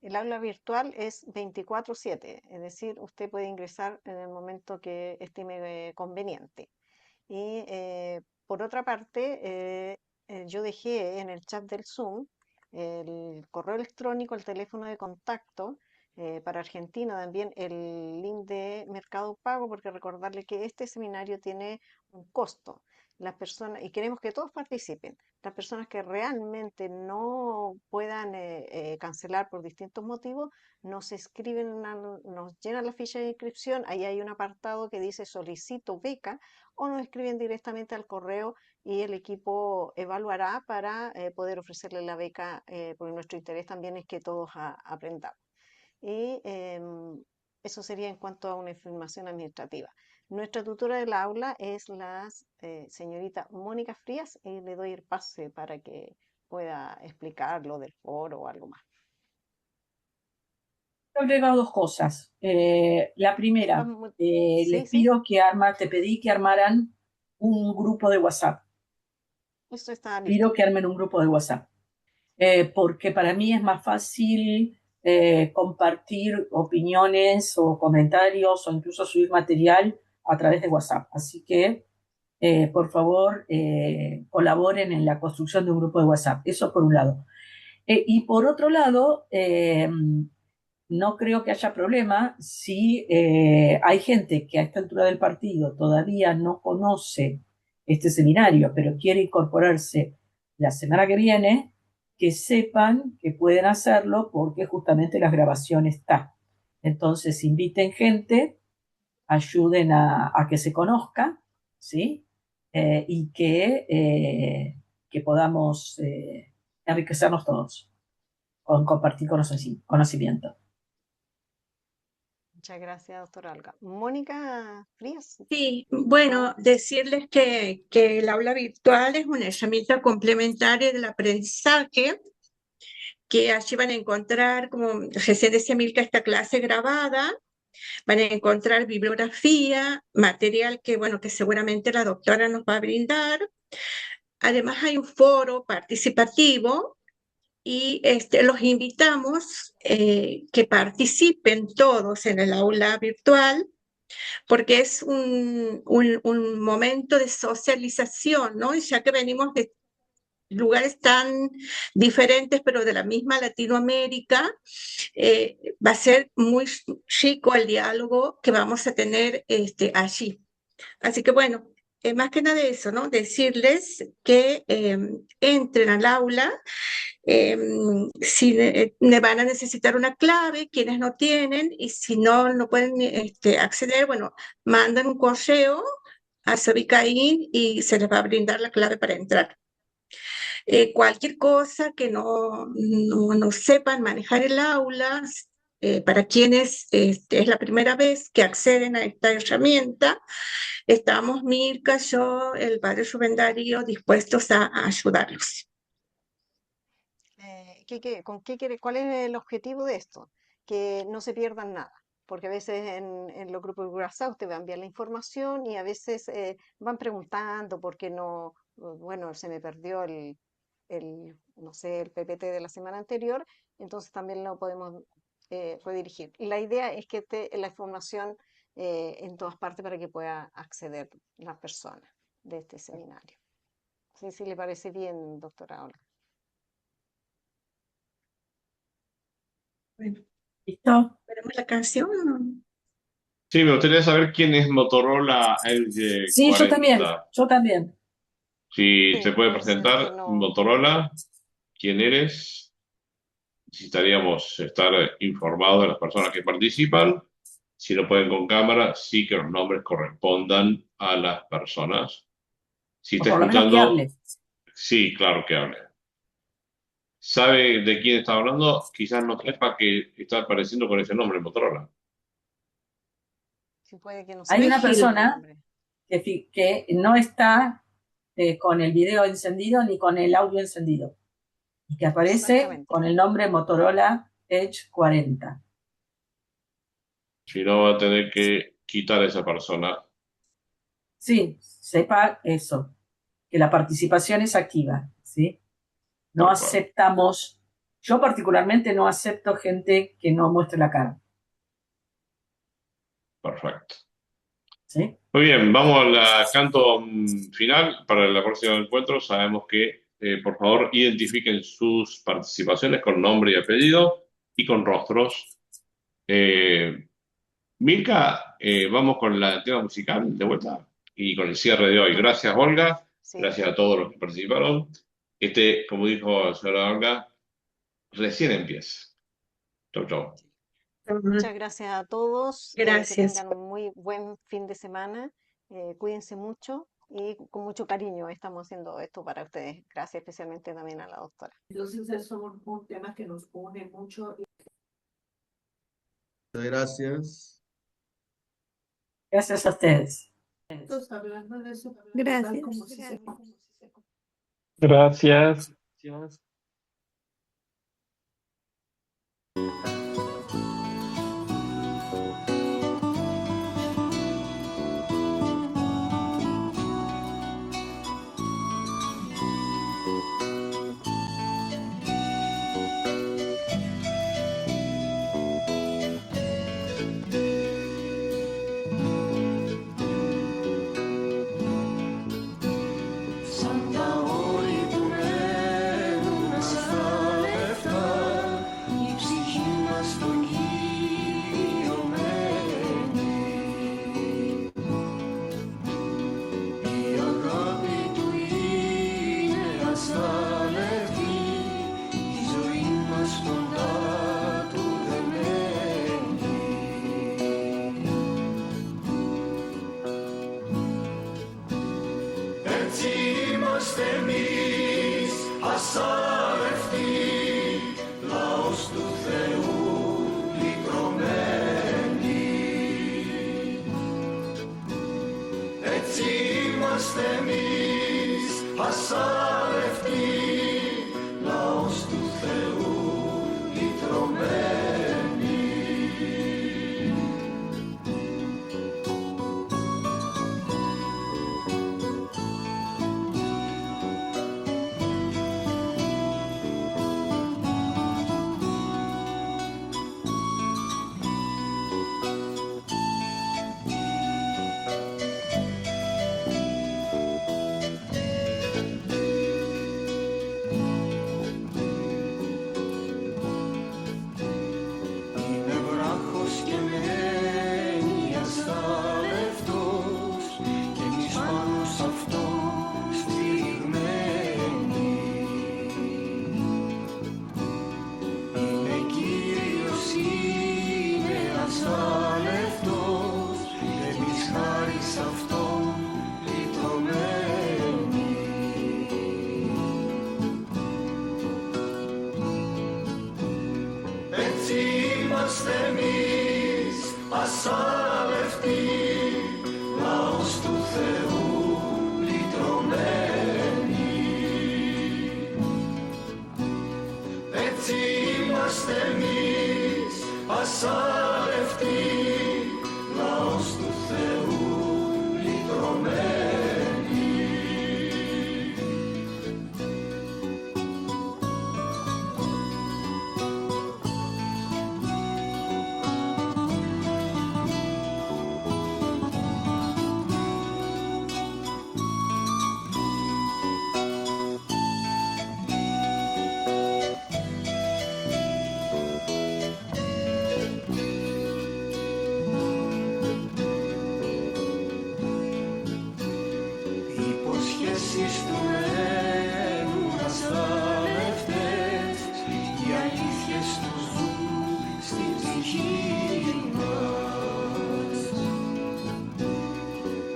El aula virtual es 24/7, es decir, usted puede ingresar en el momento que estime conveniente. Y por otra parte, yo dejé en el chat del Zoom el correo electrónico, el teléfono de contacto para Argentina, también el link de Mercado Pago, porque recordarle que este seminario tiene un costo. Las personas, y queremos que todos participen. Las personas que realmente no puedan cancelar por distintos motivos, nos escriben, nos llenan la ficha de inscripción. Ahí hay un apartado que dice solicito beca o nos escriben directamente al correo y el equipo evaluará para poder ofrecerle la beca, porque nuestro interés también es que todos aprendamos. Y eso sería en cuanto a una información administrativa. Nuestra tutora del aula es la señorita Mónica Frías y le doy el pase para que pueda explicar lo del foro o algo más. He agregado dos cosas. La primera, Sí, les sí, pido te pedí que armaran un grupo de WhatsApp. eso está listo. Pido que armen un grupo de WhatsApp. Porque para mí es más fácil compartir opiniones o comentarios o incluso subir material a través de WhatsApp. Así que, por favor, colaboren en la construcción de un grupo de WhatsApp. Eso por un lado. Y por otro lado, no creo que haya problema si hay gente que a esta altura del partido todavía no conoce este seminario, pero quiere incorporarse la semana que viene, que sepan que pueden hacerlo porque justamente la grabación está. Entonces, inviten gente, ayuden a que se conozca, ¿sí? Y que podamos enriquecernos todos con compartir conocimiento. Muchas gracias, doctora Olga. Mónica Frías, Sí, por bueno, favor. decirles que el aula virtual es una herramienta complementaria del aprendizaje, que allí van a encontrar, como recién decía Milka, esta clase grabada Van a encontrar bibliografía, material que, bueno, que seguramente la doctora nos va a brindar. Además hay un foro participativo y los invitamos que participen todos en el aula virtual porque es un momento de socialización, ¿no? Y ya que venimos de lugares tan diferentes, pero de la misma Latinoamérica, va a ser muy chico el diálogo que vamos a tener allí. Así que bueno, más que nada eso, ¿no? Decirles que entren al aula, si van a necesitar una clave, quienes no tienen, y si no pueden acceder, bueno, mandan un correo a Sabicaín y se les va a brindar la clave para entrar. Cualquier cosa que no sepan manejar el aula, para quienes es la primera vez que acceden a esta herramienta, estamos Mirka, yo, el padre Rubén Darío, dispuestos a ayudarlos. ¿Cuál es el objetivo de esto? Que no se pierdan nada, porque a veces en los grupos de WhatsApp te van a enviar la información y a veces van preguntando por qué no, bueno, se me perdió no sé, el PPT de la semana anterior, entonces también lo podemos redirigir. La idea es que esté la información en todas partes para que pueda acceder la persona de este seminario. Sí, sí, le parece bien, doctora Olga. Bueno, ¿Listo? ¿veremos la canción o no? Sí, me gustaría saber quién es Motorola Edge Sí, yo también, 40. yo también. Si Sí, se puede puede ser que presentar, no. Motorola, quién eres. Necesitaríamos estar informados de las personas que participan. Si no pueden con cámara, sí que los nombres correspondan a las personas. Si O está por lo menos que escuchando, hable. sí, claro que hable. ¿Sabe de quién está hablando? Quizás no sepa que está apareciendo con ese nombre, Motorola. Sí, puede que no Hay sepa una el persona nombre. que no está con el video encendido ni con el audio encendido y que aparece Exactamente. con el nombre Motorola Edge 40. Si no, va a tener que quitar a esa persona. Sí, sepa eso, que la participación es activa, ¿sí? No Tal cual. aceptamos, yo particularmente no acepto gente que no muestre la cara, Perfecto. ¿sí? Muy bien, vamos al canto final para el próximo encuentro. Sabemos que, por favor, identifiquen sus participaciones con nombre y apellido y con rostros. Milka, vamos con el tema musical de vuelta y con el cierre de hoy. Gracias, Olga. Sí. Gracias a todos los que participaron. Como dijo la señora Olga, recién empieza. Chau, chau. Muchas gracias a todos. Que Gracias. tengan un muy buen fin de semana. Cuídense mucho y con mucho cariño estamos haciendo esto para ustedes. Gracias especialmente también a la doctora. Entonces, es un tema que nos une mucho. Gracias. Gracias a ustedes. Hablando de eso, Gracias. como si se- Gracias. είμαστε εμείς ασάλευτοι, λαός του Θεού λυτρωμένοι. Έτσι είμαστε εμείς ασάλευτοι, λαός του Θεού λυτρωμένοι. Υποσχέσεις του μένουν ασάλευτες, οι αλήθειες τους ζουν στη ψυχή μας.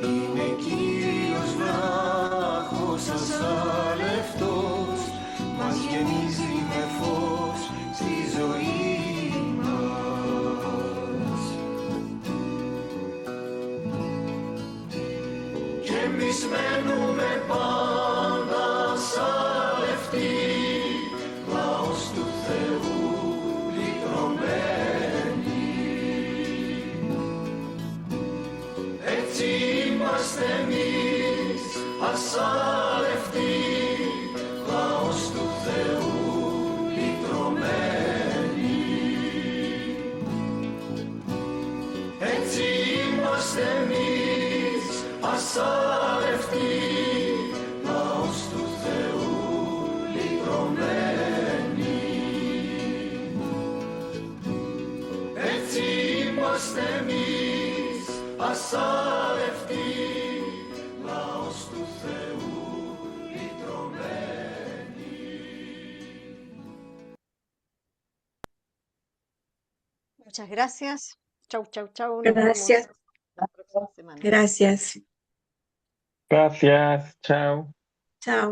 Είναι Κύριος βράχος ασάλευτος, μας γεμίζει με φως στη ζωή μας. Κι εμείς μένουμε πάντα ασάλευτοι, λαός του Θεού λυτρωμένοι. Έτσι είμαστε εμείς ασάλευτοι, λαός του Θεού λυτρωμένοι. Έτσι είμαστε εμείς ασάλευτοι, λαός του Θεού λυτρωμένοι. Έτσι είμαστε εμείς ασάλευτοι, λαός του Θεού λυτρωμένοι. Muchas gracias. Chau, chau, chau. Nos vemos Gracias, la próxima semana. gracias. Gracias, chao. Chao.